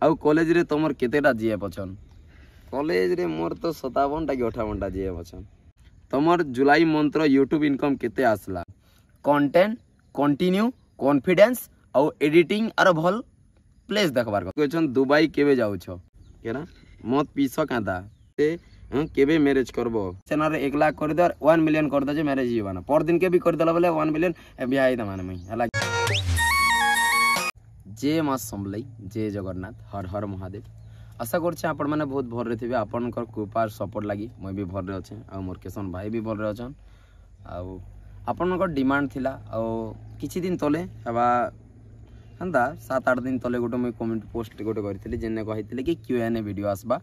आउ कॉलेज रे तुमर केतेटा जीएफ अछन कॉलेज रे मोर तो 57 टा कि 58 टा जीएफ अछन तुमर जुलाई मंत्र यूट्यूब इनकम केते आसला कंटेंट कंटिन्यू कॉन्फिडेंस आउ एडिटिंग आर भल प्लेस देखबार क्वेश्चन दुबई केबे जाउ छ केना मत पीस कांदा ते केबे मैरिज करबो चैनल 1 लाख कर दे 1 मिलियन कर दे जे मैरिज जीवाना पर दिन के भी कर देला बोले 1 मिलियन बियाह द माने मई हला जे मां संभलई जय जगन्नाथ हर हर महादेव आशा करछे आपण माने बहुत भर रे थिबे आपनकर कृपा सपोर्ट लागि मैं भी भर रे अछि आ मोर केसन भाई भी भर रे अछन आ आपनकर डिमांड थिला आ किछि दिन तले हवा हंदा 7-8 दिन तले गोटे मुझे कमेंट पोस्ट गोटे करथिले जेने कहिथिले कि Q&A वीडियो आसबा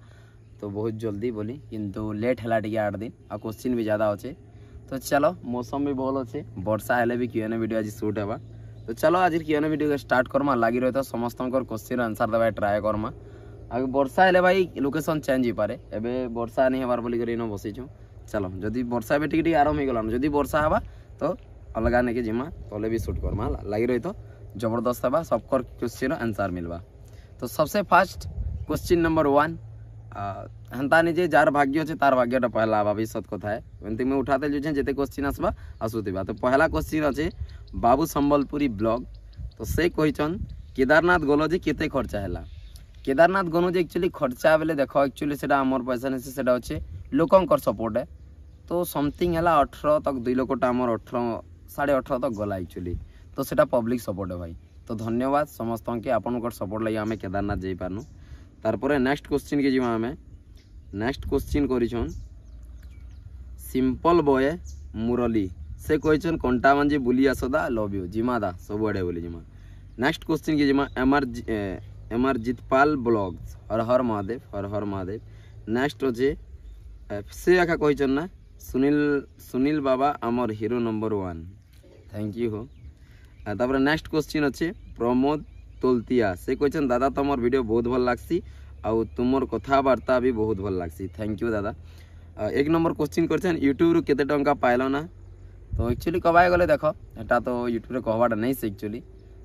तो बहुत जल्दी बोली किंतु लेट हला टिके 8 दिन आ क्वेश्चन भी ज्यादा अच्छे तो चलो मौसम भी भल अच्छे वर्षा हेले भी Q&A वीडियो आज शूट हेबा तो चलो आज Q&A वीडियो स्टार्ट करमा लागी रही तो समस्त क्वेश्चन आंसर देबा ट्राए करमा आगे वर्षा हेले भाई लोकेशन चेंज ही पारे एबे वर्षा नहीं हेबार बोली करी न बसिछु चलो जदी वर्षा बे टिके आरंभ हो गलान जदी वर्षा हेबा तो अलगा ने के जिमा तले भी शूट करमा लागी रही तो जबरदस्त हेबा सबकर क्वेश्चन आंसर मिलबा तो सबसे फास्ट क्वेश्चन नंबर 1 हंता निजे जार भाग्य अच्छे तार भाग्यटा पहला भविष्य कथा है एमती मैं उठाते जो जेते क्वेश्चन आसबा आसुथिबा तो पहला क्वेश्चन अच्छे बाबू संबलपुरी ब्लॉग तो से कहिचन केदारनाथ गलो जे केते खर्चा हैला केदारनाथ गनो जे एक्चुअली खर्चा बेले देखो एक्चुअली सेटा हमर पैसा नै सेटा अच्छे लोकंकर सपोर्ट है तो समथिंग हैला 18 तक 2 लोकटा हमर 18 18.5 तक गला एक्चुअली तो सेटा पब्लिक सपोर्ट है भाई तो धन्यवाद समस्त के आपनकर सपोर्ट लगी आमे केदारनाथ जाई पारनु तारपरे नेक्स्ट क्वेश्चन के जिमा आमे नेक्स्ट क्वेश्चन करिछन सिंपल बॉय मुरली से कहिछन कंटावंजी बुली आसदा लव यू जिमादा सब आडे बोली जिमा नेक्स्ट क्वेश्चन के जिमा एमआर जितपाल ब्लॉग्स हर हर महादेव नेक्स्ट होचे से आका कहिछन ना सुनील बाबा आमर हीरो नंबर 1 थैंक यू हो तापर नेक्स्ट क्वेश्चन अच्छे प्रमोद तोलतिया से कहिछन दादा तुमर वीडियो बहुत भल लागसी आउ तुमर कथावार्ता भी बहुत भल लागसी थैंक यू दादा एक नंबर क्वेश्चन करछन यूट्यूब रु केते टंका पाइलो ना तो एक्चुअली कबाय गले देखो एटा तो यूट्यूब रे कहवाटा नहीं से एक्चुअली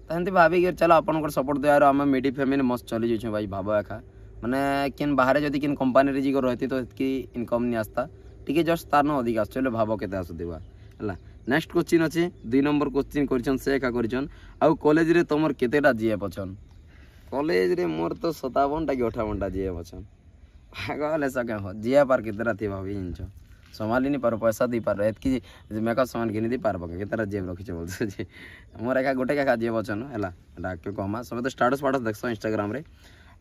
तहंती भाभी के चलो आपनकर सपोर्ट दयार हम मिडी फैमिली मस्त चली जइछु भाई भाबो एखा माने किन बाहर जदी किन कंपनी रे जिगो रहती तो की इनकम नहीं आस्ता टिके जस्ट तार न अधिक आछले भाबो केते आसुदिबा हला नेक्स्ट क्वेश्चन अच्छे 2 नंबर क्वेश्चन करछन से एका करछन आउ कॉलेज रे तुमर केतेटा जीएफ अछन कॉलेज रे मोर तो 57 टा कि 58 टा जीएफ अछन भागले सके हो जीएफ पर केतेटा थी भाभी इंचो संभाली नहीं पारो पैसा दी पारो एतकी मेकअप सामान किनि दी पारबो केतेटा जीएफ रखिछ बोलछ जे मोर एका गोटे का जीएफ अछन हला डाक के कमा सब तो स्टेटस पाटस देखसो इंस्टाग्राम रे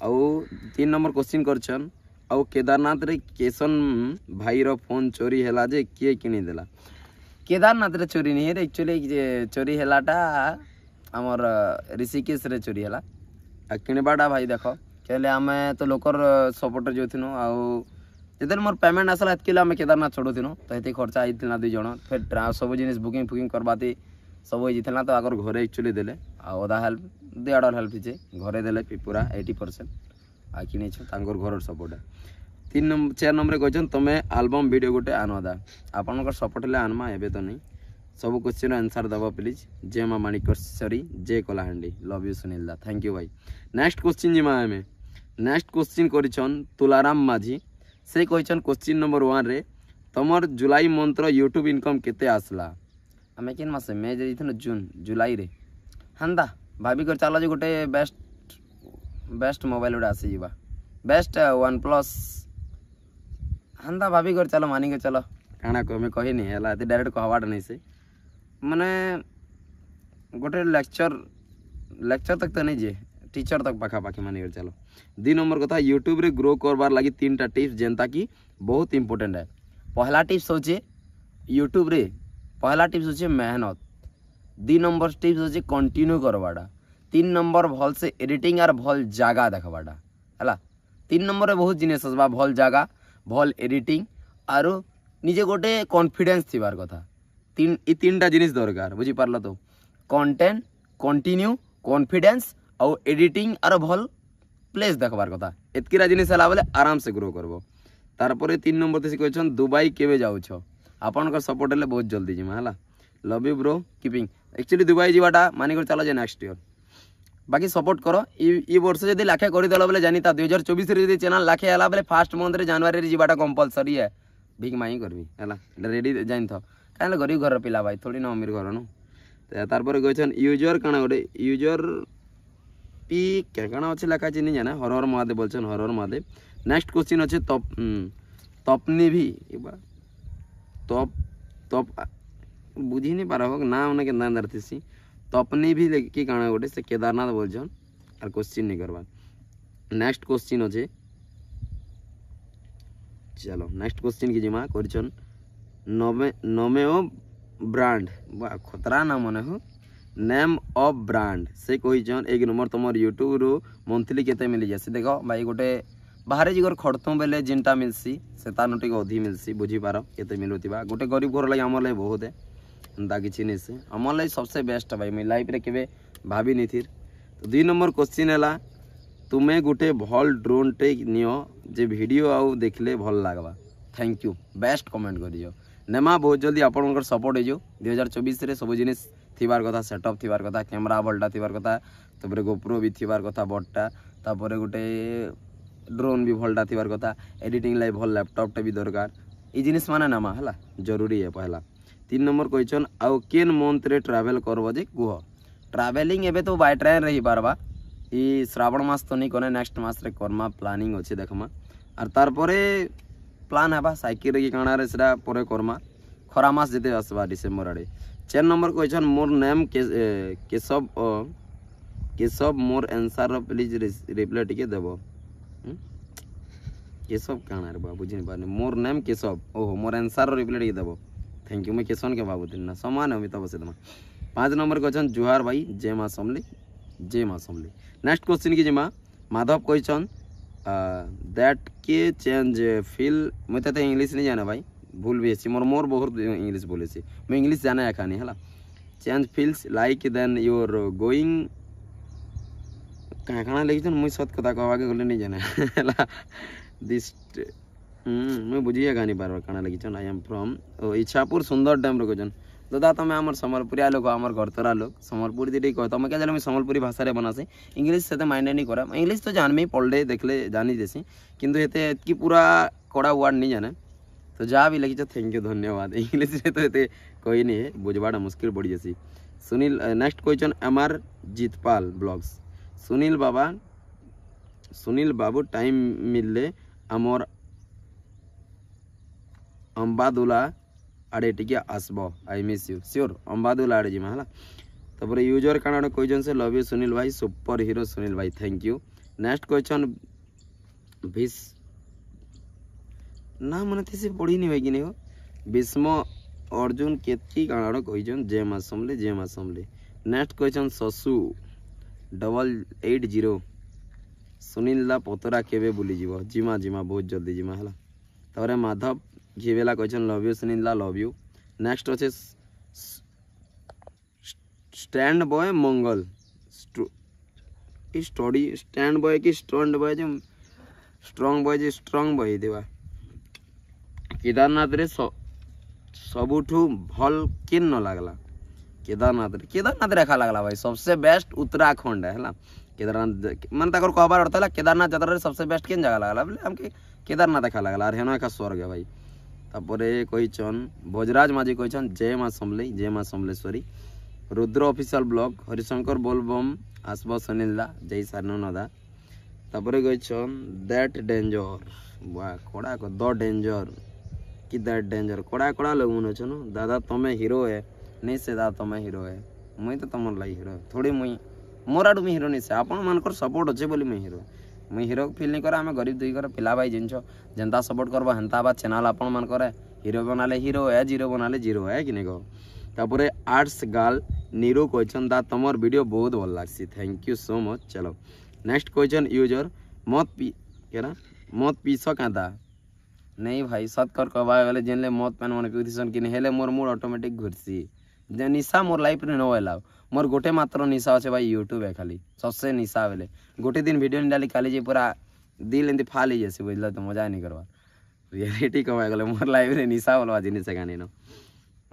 आउ 3 नंबर क्वेश्चन करछन आउ केदारनाथ रे केसन भाई रो फोन चोरी हैला जे के किनि देला केदारनाथ रे चोरी नहीं है एक्चुअली चोरी हैलाटा हमर ऋषिकेश रे चोरी हैला आ किनबाटा भाई देखो केले आमे तो लोकर सपोर्टर जो थिनो आउ जदन मोर पेमेंट आसला एतके आमे केदारनाथ छोड़ो थिनो तो एते खर्चा आइथिना 2 जण फिर सब जिनिस बुकिंग फुकिंग करबाती सब होई जिथला तो आगर घरे एक्चुअली देले आ ओदा हेल्प दे आडर हेल्प जे घरे देले पूरा 80% आ किने छ तांगर घर सपोर्ट 4 नंबर कहछन तमे एल्बम वीडियो गोटे आनदा आपनकर सपोर्ट ले आनमा एबे तो नहीं सब क्वेश्चन आंसर दबा प्लीज जय मां माणिकेश्वरी जय कलाहांडी लव यू सुनील दा थैंक यू भाई नेक्स्ट क्वेश्चन जिमा हमें नेक्स्ट क्वेश्चन करिछन तुलाराम माझी से कहछन क्वेश्चन नंबर 1 रे तमर जुलाई मंत्र यूट्यूब इनकम केते आसला हमें किन मासे मे जइथन जून जुलाई रे हंदा भाभी कर चला जे गोटे बेस्ट मोबाइल उडा आसी जीवा बेस्ट वन प्लस हंदा भाभी कर चलो मानी के चलो काना को मैं कहि नहीं हला ते डायरेक्ट कहवाट नहीं से माने गोटे लेक्चर तक तो नहीं जे टीचर तक पाखा पाखी मानी कर चलो 2 नंबर कथा यूट्यूब रे ग्रो करबार लागि 3टा टिप्स जेंता की बहुत इंपोर्टेंट है पहला टिप्स होचे यूट्यूब रे पहला टिप्स होचे मेहनत 2 नंबर टिप्स होचे कंटिन्यू करवाडा 3 नंबर भल से एडिटिंग आर भल जागा देखवाडा हला 3 नंबर रे बहुत जिनिस असबा भल जागा भल एडिटिंग आरो निजे गोटे कॉन्फिडेंस थिबार कथा 3टा जिनिस दरकार बुझी पारलो तो कंटेंट कंटिन्यू कॉन्फिडेंस और एडिटिंग आर भल प्लेस देखबार कथा एतकीरा जिनिस हला बोले आराम से ग्रो करबो तारपरे 3 नंबर ते कहछन दुबई केबे जाउ छ आपनकर सपोर्ट ले बहुत जल्दी जिमा हला love you bro keeping actually Dubai जीवाटा मानी कर चला जे नेक्स्ट ईयर बाकी सपोर्ट करो ई वर्ष जदि लाखे करदेल बोले जानी 2024 जदि चैनल लाखे है बोले फास्ट मंथ रे जनवरी जीवाटा कंपलसरी है भिक माई करबी है रेडी जानी था कहीं गरीब घर पिला भाई थोड़ी ना अमीर घर नु तार कहन यूजर काना गोटे यूजर पी क्या काना अच्छे लिखा नहीं जाना हर हर महादेव बोलछन हर हर महादेव नेक्स्ट क्वेश्चन अच्छे तपनी भी तप तप बुझी नहीं पारा हो ना उन्हें केंदा अंदर थी तपनी भी लेकिन काना गोटे से केदारनाथ बोलछन और क्वेश्चन नहीं करवा नेक्स्ट क्वेश्चन अच्छे चलो नेक्स्ट क्वेश्चन की जिमा करछन नमेओ ब्रांड वाह खतरा ना मने हो नेम ऑफ ब्रांड से कहन एक नंबर तुम यूट्यूब रू मंथली केते मिली जासी देखो भाई गोटे बाहर जिगर खड़तु बेले जिनटा मिलसी से तार टिके अधिक मिलसी बुझी पार केते मिलुतिबा गोटे गरीब घर लगे आमर लगे बहुत है एंता किसी नहीं से आमर लगे सबसे बेस्ट भाई मुझे लाइफ रे केबे भाभी नहीं थी तो 2 नंबर क्वेश्चन है तुम्हें गोटे भल ड्रोन टे नियो जे वीडियो आउ देखले भल लागबा थैंक यू बेस्ट कमेंट करियो नेमा बहुत जल्दी आपन सपोर्ट हो 2024 रे सब जिनिस थिबार कथा सेटअप थिबार कथा कैमरा भलटा थिबार कथा तापर गोप्रो भी थिबार कथा बडटा तापर गोटे ड्रोन भी भलटा थिबार कथा एडिटिंग लाई भल लैपटॉप टे भी दरकार ई जिनिस माने नामा हला जरूरी है पहला 3 नंबर क्वेश्चन आउ केन मंथ रे ट्रैवल करबो जे कुह ट्रैवलिंग एबे तो बाय ट्रेन रही पारबा ई श्रावण मास तो नहीं कोने नेक्स्ट मास रे कर्मा प्लानिंग अछि देखमा और तार परे प्लान है साइकिल रे काना रे सेटा परे कर्मा खरा मास जेते आसबा डिसेंबर आड़े 4 number question more name Keshav Keshav more answer please reply टिके देबो केशव काना रे बाबू बुझी पाने मोर नेम केशव ओहो मोर आंसर रिप्लाई टिके देबो थैंक यू मैं केशवन के बाबू दिन ना समान अमिताभ बच्चन 5 नंबर क्वेश्चन जुहार भाई जय मां समली नेक्स्ट क्वेश्चन की जिमा माधव क्वेश्चन दैट के चेंज फील मुझे तो इंग्लिश नहीं जाना भाई भूल भी अच्छी मोर बहुत इंग्लिश बोले सी मैं इंग्लिश जाना है खानी है change feels like then your going कहाँ कहाँ लगी मुझे सत कथा कह आगे गले नहीं जाना है दिस मैं बुझिए गानी बार काना लगी आई एम फ्रॉम इच्छापुर सुंदर डैम रो क्वेश्चन दादा तुम्हें आम सम्बलपुरिया लोक आम घरतरा लोक सम्बलपुरी दी कह तुम क्या जान सम्बलपुरी भाषा बनासी इंग्लिश से माइंड नहीं करा इंग्लिश तो जानमी पढ़ले देखले जानी देसी किंतु एते पूरा कड़ा वर्ड नहीं जाने तो जहाँ भी लगी थैंक यू धन्यवाद इंग्लिश तो ये कही नहीं है बुझवाटा मुश्किल पड़ जासी Sunil next question MR Jeetpal blogs Sunil बाबू टाइम मिलले आमर अंबादुला आड़े टिके आसबो आई मिस यू श्योर अंबादुला आड़े जिमा है तापर यूजर काना क्वेश्चन से लव यू सुनील भाई सुपर हीरो सुनील भाई thank you next question Bhish ना मन से पढ़ी नहीं होगी नहीं हो भीष्म अर्जुन केतकी काना क्वेश्चन जय मां समले नेक्स्ट क्वेश्चन ससु 880 सुनील दा पतरा केबे बुली जीवो जिमा बहुत जल्दी जिमा है तापर माधव घीवेला क्वेश्चन लव यू सुनील दा लव यू नेक्स्ट अच्छे stand boy Mangal study stand boy की स्टैंड बॉय जो स्ट्रॉन्ग बॉय जो स्ट्रॉन्ग बॉय देवा केदारनाथ रे सबुठू भल किन न लागला केदारनाथ रेखा लागला भाई सबसे बेस्ट उत्तराखंड है केदारनाथ मन तक कहबार अर्थ है केदारनाथ यात्रा सबसे बेस्ट किन जगह लगला बोले हमके केदारनाथ देखा लगला और हेना का स्वर्ग है भाई तापरे कहीचन भोजराज माझी कहीचन जय मां समलेश्वरी रुद्र ऑफिशियल ब्लॉग हरिशंकर बोलबम आसब सुनील दा जय सारन दा तापरे कहीचन दैट डेंजर वाह कोड़ा को द डेंजर कि दैट डेंजर कोड़ा लोग मन छन दादा तुम्हें हीरो है नहीं से दादा तुम्हें हीरो है मुई तो तुम लाई हीरो थोड़ी मुई मोर आडू हीरो नहीं से आपण मानकर सपोर्ट अच्छे बोली मुई हीरो फिल नहीं करे आम गरीब दुई कर पिला भाई जिनछ जेनता सपोर्ट करबा हेनता बा चैनल आपण मान करे हीरो बनाले हीरो है जीरो बनाले जीरो है कि नहीं कहो तापरे आर्ट्स गर्ल नीरू क्वेश्चन दा तमर वीडियो बहुत भल लागसी थैंक यू सो मच चलो नेक्स्ट क्वेश्चन यूजर मत पीस क्या नहीं भाई सत कर कहबा गले जेनले मत पेन मन पीउथिसन कि हेले मोर मूड ऑटोमेटिक घुरसी जे निशा मोर लाइफ रे न होला मोर गोटे मात्र निशा अच्छे भाई यूट्यूब है खाली सबसे निशा बेले गोटे दिन वीडियो नहीं डाली खाली जे पूरा दिल एमती फाल ही जैसे बुझल तो मजा नहीं करवा रियलिटी कहबा गले मोर लाइफ रे निशा बोलवा जिनिस गानी न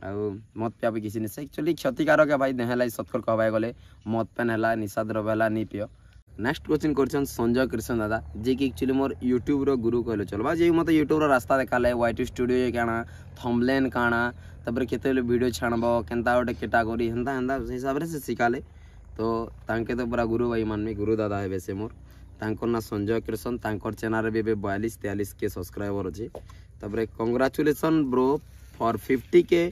मद पिया भी किसी निशा एक्चुअली क्षतिकारक है भाई देह लाई सतर्क कहबाई गले मद पेन है निशा द्रव्य है नहीं पियो। नेक्स्ट क्वेश्चन कर संजय कृष्ण दादा जे कि एक्चुअली मोर यूट्यूब रो गुरु कहले चलबा जे मत यूट्यूब रो रास्ता देखाले वाईटी स्टूडियो काना थंबनेल काना तबरे केते वीडियो छाणबो केनता गोटे कैटेगरी हेंता हेंता हिसाब से सिखाले तो तांके तो पूरा गुरु भाई मानमी गुरु दादा है वैसे मोर तांकर ना संजय कृष्ण तांकर चैनल रे 42-43 के सब्सक्राइबर अच्छे तबरे कांग्रेचुलेशन ब्रो फॉर 50 के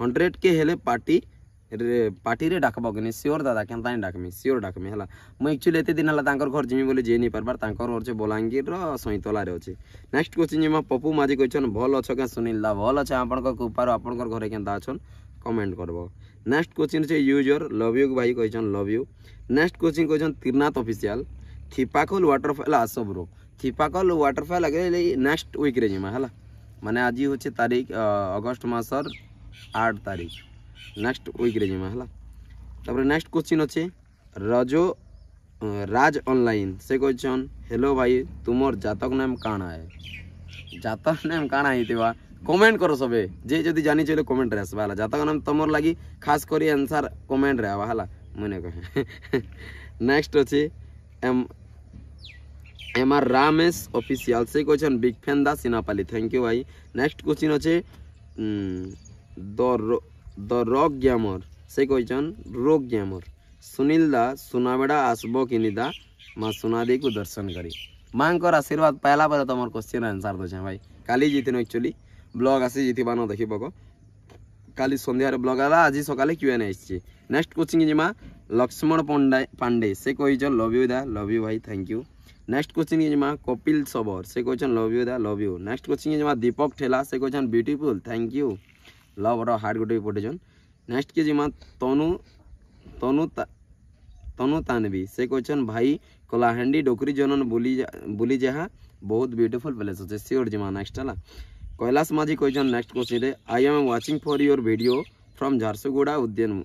100 के हेले पार्टी रे डाकब कि सियोर दादा केनता डाकमी सियोर डाकमी है मुझे एक्चुअली एत दिन है घर जिमी बोले जे नहीं पार्बार घर बलांगीर सईतला अच्छे। नेक्स्ट क्वेश्चन जिमा पप्पू माझी कहन भल अच्छ क्या सुनील दा भल अच्छे आपण कृपार आपण घरे केनता अच्छन कमेंट करब। नेक्स्ट क्वेश्चन है यूजर लव यू भाई कहन लव यू। नेक्स्ट क्वेश्चन कहन तीरनाथ ऑफिशियल थिपाखल वाटरफॉल आस ब्रो थिपाखल वाटरफॉल आगे नेक्स्ट वीक रे जिमा है माने आज हूँ तारीख अगस्ट मासर 8 तारीख नेक्स्ट वीक रे जिमा है। तबरे नेक्स्ट क्वेश्चन अच्छे रजो राज ऑनलाइन से कहन हेलो भाई तुमर जातक नेम काना है जातक नेम काना हितवा कमेंट करो सबे जे जदी जानी चले कमेंट रे आसबा हला जातक नाम तुमर लागी खास करी आंसर कमेंट रे आवा हला मने कहे। नेक्स्ट अच्छे एम आर रामेश ऑफिशियल से क्वेश्चन बिग फैन दा सिनापाली थैंक यू भाई। नेक्स्ट क्वेश्चन अच्छे द रॉक गैमर से क्वेश्चन रॉक गैमर सुनील दा सुनाबेड़ा आसबो कि दा माँ सुनादी को दर्शन करी माँ को आशीर्वाद पहला पर तुम क्वेश्चन आंसर दे भाई काली जीतन एक्चुअली ब्लॉग आसी जीतवा न देखी पक काली संध्यार ब्लॉग आला आज सकाले क्यूएन आसी। नेक्स्ट क्वेश्चन जिमा लक्ष्मण पांडे से कहन लव यू दा लव यू भाई थैंक यू। नेक्स्ट क्वेश्चन जिमा कपिल सबर से कहन लव यू दा लव यू। नेक्स्ट क्वेश्चन जिमा दीपक ठेला से कहन ब्यूटीफुल थैंक यू लव रो हार्ट गोटे पठेछन। नेक्स्ट के जिमा तनु तनु तनु तानवी से कहन भाई कलाहांडी डोकरी जनन बुली जहा बहुत ब्यूटीफुल प्लेस अच्छे सियोर जिमा। नेक्स्ट है कैलाश माझी कहन next question I am watching for your video from Jharsuguda उद्यान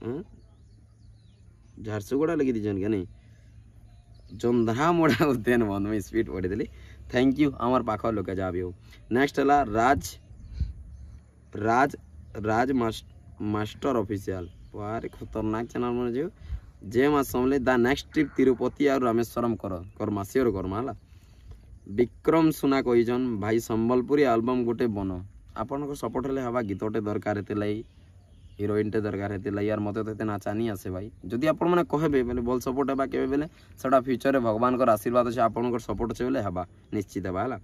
झारसुगुड़ा लगी दीजन क्या नहीं जंधामोड़ा उद्यान बंद में स्पीड पढ़ी देली थैंक यू आमार पाख लोक जहाँ भी हो। नेक्स्ट है राज राज राज मास्टर ऑफिशियल बारे खतरनाक चैनल मन जो जे मास समले द नेक्स्ट ट्रिप तिरुपति और रामेश्वरम करमा सियोर करमा हला। विक्रम सुना कहन भाई संबलपुरी एल्बम गोटे बन आपण सपोर्ट हेले हवा गीतटे दरकार हेते लाई हिरोइनटे दरकार हेते लाई यार मते तो नाचा नहीं आसे भाई जदि आपण माने कहबे बेले बोल सपोर्ट हेबा केबे बेले सेटा फ्यूचर रे भगवान को आशीर्वाद अछि आपण सपोर्ट अछि बेले हबा निश्चित हेबा हला।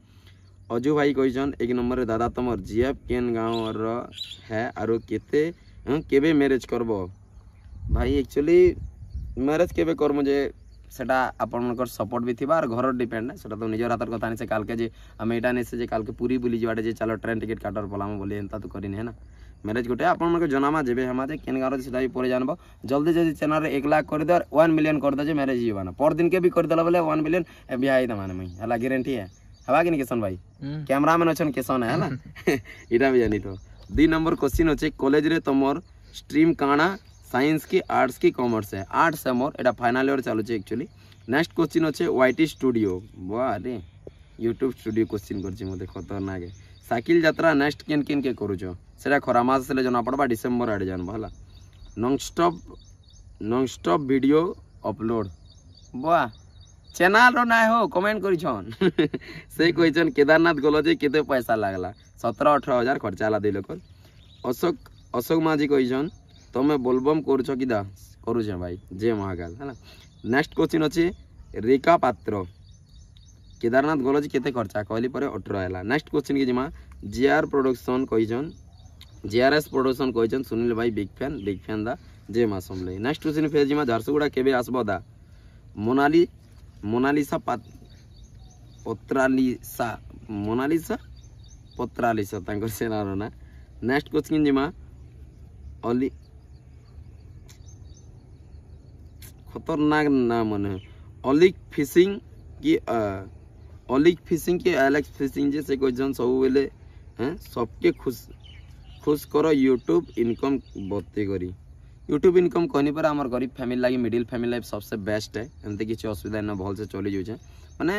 अजू भाई कहन एक नंबर रे दादा तमर जीएफ केन गाँव रो है आरो केते केबे मैरिज करबो भाई एक्चुअली मैरिज केबे कर मुझे सेटा आपनकर सपोर्ट भी थिबा और घर डिपेंड है सेटा तो निजर हाथर कथा नहीं से काल के जे हम एटा नहीं से जे काल के पूरी बुली जवाडे जे चलो ट्रेन टिकट काटर पलाम बोले एंता तो करिन है ना मैरिज गोटे आपन जनामा जेबे हम जे केन गाँव सेटा भी परे जानबो जल्दी जल्दी चैनल रे 1 लाख कर दे और 1 मिलियन कर दे जे मैरिज जीवाना पर दिन के भी कर देला बोले 1 मिलियन बियाह द माने मई हला गारंटी है हवा कि नहीं किशन भाई कैमरामैन अछन किशन है ना इटा भी जानी तो 2 नंबर क्वेश्चन होचे कॉलेज रे तमर स्ट्रीम काना साइंस की आर्ट्स की कॉमर्स है आर्ट्स है मोर एटा फाइनल ईयर चालू छे एक्चुअली। नेक्स्ट क्वेश्चन होचे वाईटी स्टूडियो वाह रे यूट्यूब स्टूडियो क्वेश्चन करछि मते खतरनाक है साइकिल यात्रा नेक्स्ट किन किन के करूछो सेटा खरा मास से जना पड़बा डिसेंबर आडे जानबा हला। नॉन स्टॉप वीडियो अपलोड वाह चैनल रो ना हो कमेंट करिछन से क्वेश्चन केदारनाथ गलो जे केते पैसा लागला 17-18 हजार खर्चा ला 2 लोक। अशोक माझी कहन तमे बोलबम करूछ कि दा करूछ भाई जय महाकाल है ना। नेक्स्ट क्वेश्चन अच्छे रेखा पात्र केदारनाथ गलो जे केते खर्चा कहली पर 18 है। नेक्स्ट क्वेश्चन के जिमा जीआर प्रोडक्शन कहन जीआरएस प्रोडक्शन कहन सुनील भाई बिग फैन दा जय मां समले। नेक्स्ट क्वेश्चन फेर जिमा झारसुगुड़ा केबे आसबो दा मोनालिसा पत्रालिसा तांकर सेनार ना। नेक्स्ट क्वेश्चन जिमा अली खतरनाक नाम मन अलिक फिशिंग की एलेक्स फिशिंग जे से क्वेश्चन सब बेले हैं सबके खुश करो यूट्यूब इनकम बत्ते करी यूट्यूब इनकम कहनी पर आमर गरीब फैमिली लगी मिडिल फैमिली लाइफ सबसे बेस्ट है एमती किसी असुविधा न भल से चली जाऊे माने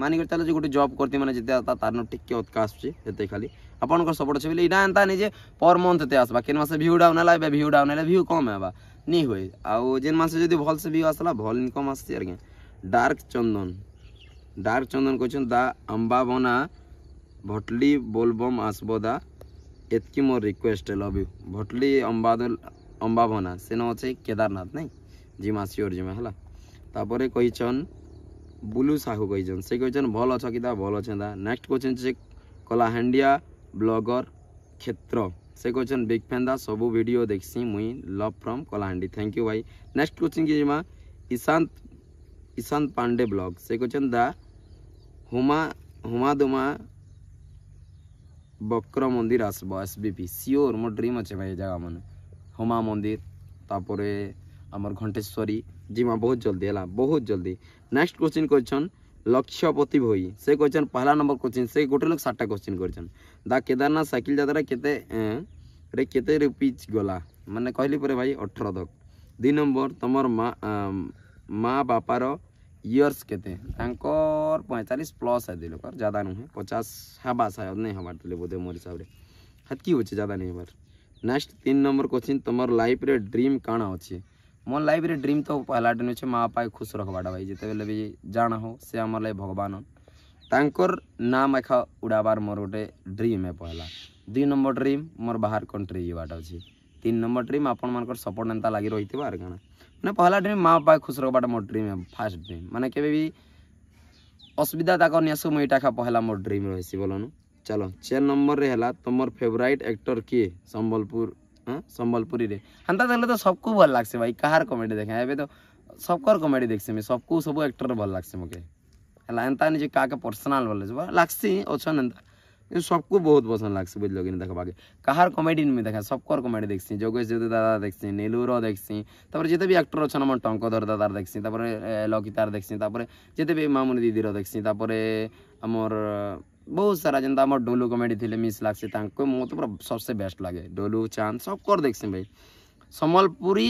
मानिक चलो जो गोटे जॉब करती मैंने जिते आता तार टिके उत्का आसते खाली आपंकर सपोर्ट अच्छे बोले यहाँ एंता नहीं जे पर मंथ एत आसवा केन मासे व्यू डाउन है व्यू डाउन है व्यू कम है नहीं हुए आउ जेन मासे जो भल से व्यू आसला भल इनकम आसती आज्ञा डार्क चंदन कहते दा अंबा बना भटली बोलबम आसब दा एतकी मोर रिक्वेस्ट लव यू भटली अंबा बना से न अच्छे केदारनाथ नहीं जिमा सियोर जिमा है तापर कहीचन बुलू साहू कहीचन से कहीचन भल अच्छा कि भल अच्छे नेक्स्ट क्वेश्चन से कलाहांडिया ब्लॉगर क्षेत्र से कहीचन बिग फैन दा सबू वीडियो देखसी मुई love from Kalahandi thank you भाई नेक्स्ट क्वेश्चन की जिमा ईशांत पांडे ब्लॉग से कहीचन दा हुमादुमा बक्र मंदिर आसब एसबीपी सियोर मोर ड्रीम अच्छे भाई जगह मन हुमा मंदिर तापर आमर घंटेश्वरी जिमा बहुत जल्दी है बहुत जल्दी नेक्स्ट क्वेश्चन क्वेश्चन लक्ष्यपति भई से क्वेश्चन पहला नंबर क्वेश्चन से गोटे लोग 7टा क्वेश्चन क्वेश्चन दा केदारनाथ साइकिल यात्रा केते रुपीज गला माने कहली परे भाई 18 तक 2 नंबर तमर माँ बापार इयर्स केते 45 प्लस है लोग ज़्यादा नुहे 50 हवा शायद नहीं हवा बोधे मोर हिसाब से हतकी हो ज़्यादा नहीं हमार नेक्स्ट 3 नंबर क्वेश्चन तुम लाइफ रे ड्रीम काण अच्छे मोर लाइफ रे ड्रीम तो पहला दिन अच्छे माँ बापा खुश रखवाटा भाई जिते बेले भी जाना हो से आम लाइफ भगवान तांकर नाम एखा उड़ाबार मोर गोटे ड्रीम है पहला 2 नंबर ड्रीम मोर बाहर कंट्री जीवाटा अच्छे 3 नंबर ड्रीम आपण मानकर सपोर्ट एंता लगी रही थी आर काना मैंने पहला ड्रीम माँ बापा खुश रखवाटा मोर ड्रीम है फास्ट ड्रीम माने केबे भी असुविधा ताक नियासु मुईटा खा पहला मोर ड्रीम रही बोलनु चलो 4 नंबर रे हला तुमर फेवरेट एक्टर किए संबलपुरी रे हंता देले तो सबको भल लागसे भाई कहार कॉमेडी देखे एबे तो सबकर कॉमेडी देखसे मैं सबको सब एक्टर भल लागसे मके हला एंता नि जे काके पर्सनल भल लागसी ओछन एंता सबको बहुत पसंद लागसे बुझलो कि देखबा के कहार कॉमेडी में देखा सबकर कॉमेडी देखसी जोगेश जोदे दादा देखसी नीलूरो देखसी तापर जेते भी एक्टर अछन मन टंकधर दादार देखसी तापर लकितार देखसी तापर जेते भी मामुनी दीदीर देखसी तापर हमर बहुत सारा जनता आम डोलू कॉमेडी थी मिस लागसे मो तो पूरा सबसे बेस्ट लगे डोलू चांद सब कर देखसी भाई संबलपुरी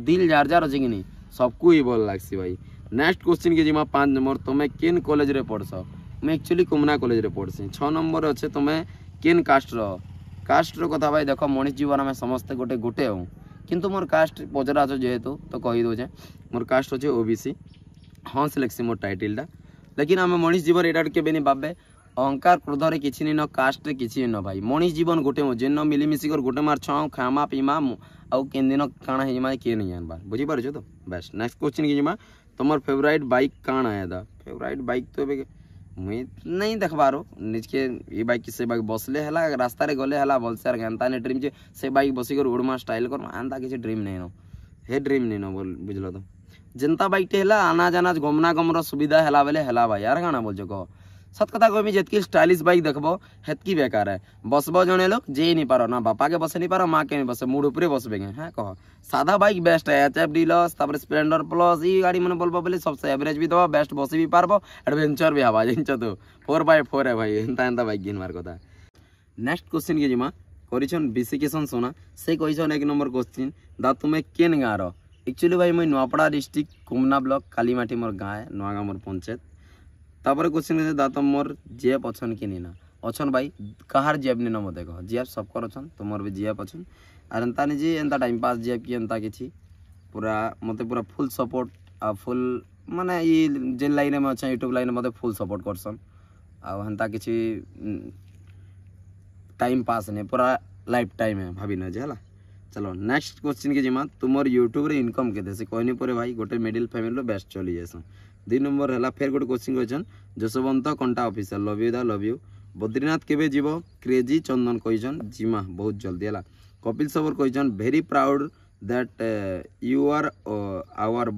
दिल जार जार अच्छे कि नहीं सबको ही भल लागसी भाई नेक्स्ट क्वेश्चन के जिमा 5 नंबर तुम्हें केन कॉलेज रे पढ़स मैं एक्चुअली कुमना कॉलेज रे पढ़सी 6 नंबर अच्छे तुम्हें केन कास्ट कथा भाई देख मनीष जीवन में समस्ते गोटे गोटे हूँ किंतु मोर कास्ट पचरा अच्छे जेहेतु तो कही दौचे मोर कास्ट अच्छे ओबीसी हाँ से लिखसी मोर टाइटलटा लेकिन आम मनीष जीवन एटा के नहीं भावे अहंकार क्रोधरे किसी नहीं न कास्ट किसी न भाई मनीष जीवन गोटे जेन मिलीमिशिकर गोटे मार छाऊ खामा पीमा आउ केन दिन काण है किए नहीं जानबार बुझीपार तो बेस्ट नेक्स्ट क्वेश्चन की तुम फेवरेट बाइक काण आया था फेवरेट बाइक तो मुई नहीं देखबार निज के ये बाइक से बाइक बसले है रास्ता रे गले है भलसे एंता नहीं ड्रीम से बाइक बसिकर उड़मा स्टाइल कर एंता किसी ड्रीम नहीं न हे ड्रीम नहीं न बोल बुझल तो जनता बाइक टे है अनाज अनाज गमनागमर सुविधा है बेले है भाई यार काना बोल कह सत कथा कहमी जितकी स्टाइलिश बाइक देखबो हेतकी बेकार है बसबो जने लोग जे नहीं पारो ना बापा के बसे नहीं पारो माँ के नहीं बसे मूड ऊपर बसबे हाँ कह सादा बाइक बेस्ट है एचएफ डीलक्स तापर स्प्लेंडर प्लस ये गाड़ी मैंने बोलबो बोले सबसे एवरेज भी दवा बेस्ट बसी भी पारबो एडवेंचर भी हवा जिनच तो 4x4 है भाई एंता एंता बाइक गिनवार कथा नेक्स्ट क्वेश्चन के जिमा करिछन विशिकेशन सोना से कहिछन 1 नंबर क्वेश्चन दा तुमे केन गाँव रो एक्चुअली भाई मैं नुआपड़ा डिस्ट्रिक्ट कुमना ब्लॉक कालीमाटी मोर गाँव है नुआगाँ मोर पंचायत तापर क्वेश्चन दात मोर जेएफ अच्छन कि नहीं ना अच्छन भाई कहार जेएफ नहीं मत कह जेएफ सबकर अच्छन तुमर भी जेएफ अच्छन आर एंता नहीं जी एंता टाइम पास जेएफ की एंता किसी पूरा मत पूरा फुल सपोर्ट आ फुल माने ये जेन लाइन में अच्छा यूट्यूब लाइन मत फुल सपोर्ट करसन आ हेंता किसी टाइम पास नहीं पूरा लाइफ टाइम है भाभी ना है चलो नेक्स्ट क्वेश्चन के जिमा तुमर यूट्यूब रे इनकम केते से कहनी परे भाई गोटे मिडिल फैमिली बेस्ट चली जाए 2 नंबर है फिर गोटे क्वेश्चन क्वेश्चन जसवंत कंटा ऑफिसर लव यू दा लव यू बद्रीनाथ केबे जीव क्रेजी चंदन कहीचन जिमा बहुत जल्दी है कपिल सबर कहीचन very proud that you are our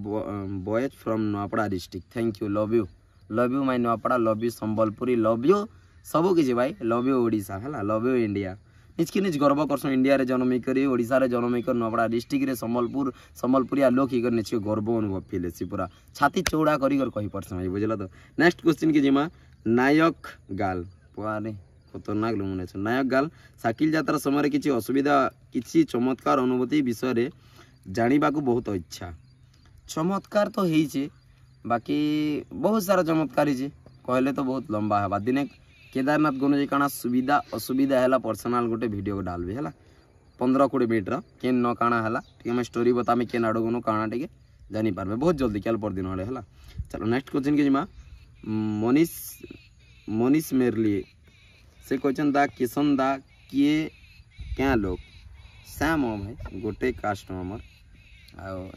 boys from Nuapada district thank you love you my Nuapada love you Sambalpuri love you सबू किसी भाई लव यू ओडिशा है लव यू इंडिया निजके निज गर्व करसन इंडिया रे जन्म करी ओडिशा रे जन्म कर नुआपड़ा डिस्ट्रिक्ट रे संबलपुरिया लोक ही निज गर्व अनुभव फील है पूरा छाती चौड़ा करी कही परस भाई बुझल तो नेक्स्ट क्वेश्चन की जिमा नायक गाल पुआरे खतरनाक लोग नायक गाल साइकिल यात्रा समय किसी असुविधा किसी चमत्कार अनुभूति विषय जानिबा को बहुत इच्छा चमत्कार तो होइछे बाकी बहुत सारा चमत्कार है कहले तो बहुत लंबा है दिने केदारनाथ गनु काना सुविधा असुविधा है पर्सनाल गोटे वीडियो डालबी है 15-20 मिनट के न काना है ठीक है स्टोरी बतामी के आड़ गनु काना टे जानी पारबे बहुत जल्दी कल पर दिन आड़े है। चलो नेक्स्ट क्वेश्चन के जिमा मनीष मेरली से क्वेश्चन दा किशन दा किए क्या लोग सैम हो भाई गोटे कास्ट हमर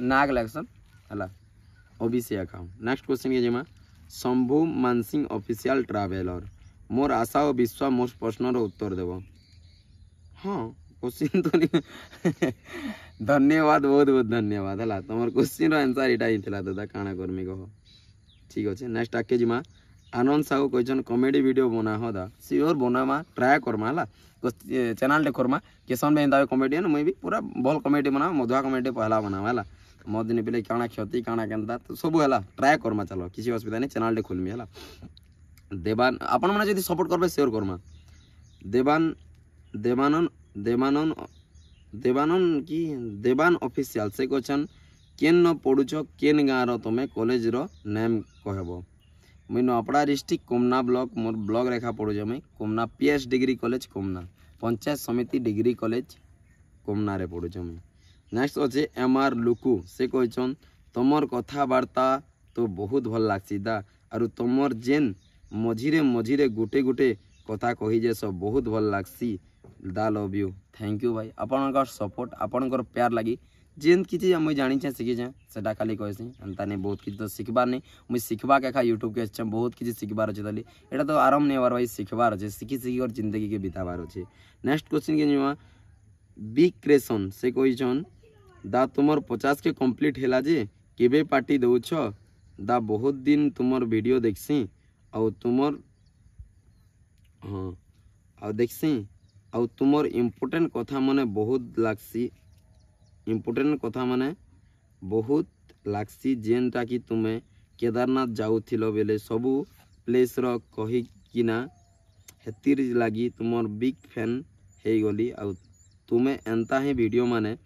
नाग लैक्सन है ओबीसी अकाउंट। नेक्स्ट क्वेश्चन के जिमा शंभु मानसिंह ऑफिशियल ट्रैवलर मोर आशा और विश्वास मोर प्रश्न उत्तर देव। हाँ क्वेश्चन तो नहीं धन्यवाद बहुत बहुत धन्यवाद है तुम क्वेश्चन आंसर यहाँ ही दादा काଣା करमी कह ठीक अच्छे। नेक्स्ट आके जिमा आनंद साहू कहन कॉमेडी वीडियो बना हो दा सियोर बनामा ट्राए करमा है चैनल टे करमा किसान में एंता कॉमेडियन मुई भी पूरा भल कॉमेडी बना मधुआ कॉमेडी पहला बनावा है मो दिन पे काଣା क्षति काଣା केनता तो सब है ट्राए करमा चलो किसी असुविधा नहीं चैनल टे खोलमी है। देवान आपण मैंने जब सपोर्ट करबे शेयर करमा देवान देवानन देवानन देवानन की देवान ऑफिशियल से क्वेश्चन केन न पढ़ुछ केन गाँव तुम कॉलेज रो नेम कहब मुई नपड़ा डिस्ट्रिक्ट कोमना ब्लॉक मोर ब्लॉक रेखा पढ़ुछ मुई Komna PS degree college Komna panchayat समिति डिग्री कॉलेज कोमना रे पढ़ुछ मुई। नेक्स्ट अच्छे एमआर लुकु से कहन तुमर कथबार्ता तो बहुत भल लागसी दा आरु तुमर जेन मझिरे मझिरे गुटे गुटे कथा कही जे सब बहुत भल लागसी दा लव यू थैंक यू भाई आपनकर सपोर्ट आपनकर प्यार लगी जेन किसी मुझे जानी शिखीचे से खाली कहसी एंता नहीं बहुत किसी तो शिखबार नहीं मुझे शिखबाक एका यूट्यूब के अच्छे बहुत किसी शिखबार अच्छे तली एटा तो आराम नहीं हबार भाई शिखबार अच्छे शिखी शिखी और जिंदगी के बिताबार अच्छे। नेक्स्ट क्वेश्चन के जुआ बिग क्रेसन से कहन दा तुमर 50 के कंप्लीट है जे केबे पार्टी दौछ दा बहुत दिन तुमर वीडियो देखसी आउ तुमर हाँ आउ देखसी आउ तुमर इम्पोर्टेंट कथा मने बहुत लागसी इम्पोर्टेंट कथा माने बहुत लागसी जेनटा कि तुम्हें केदारनाथ जाऊथिलो बेले सबू प्लेस रो कही किना हेतिर लगी तुमर बिग फैन हे गली आ तुम्हें एंता ही वीडियो माने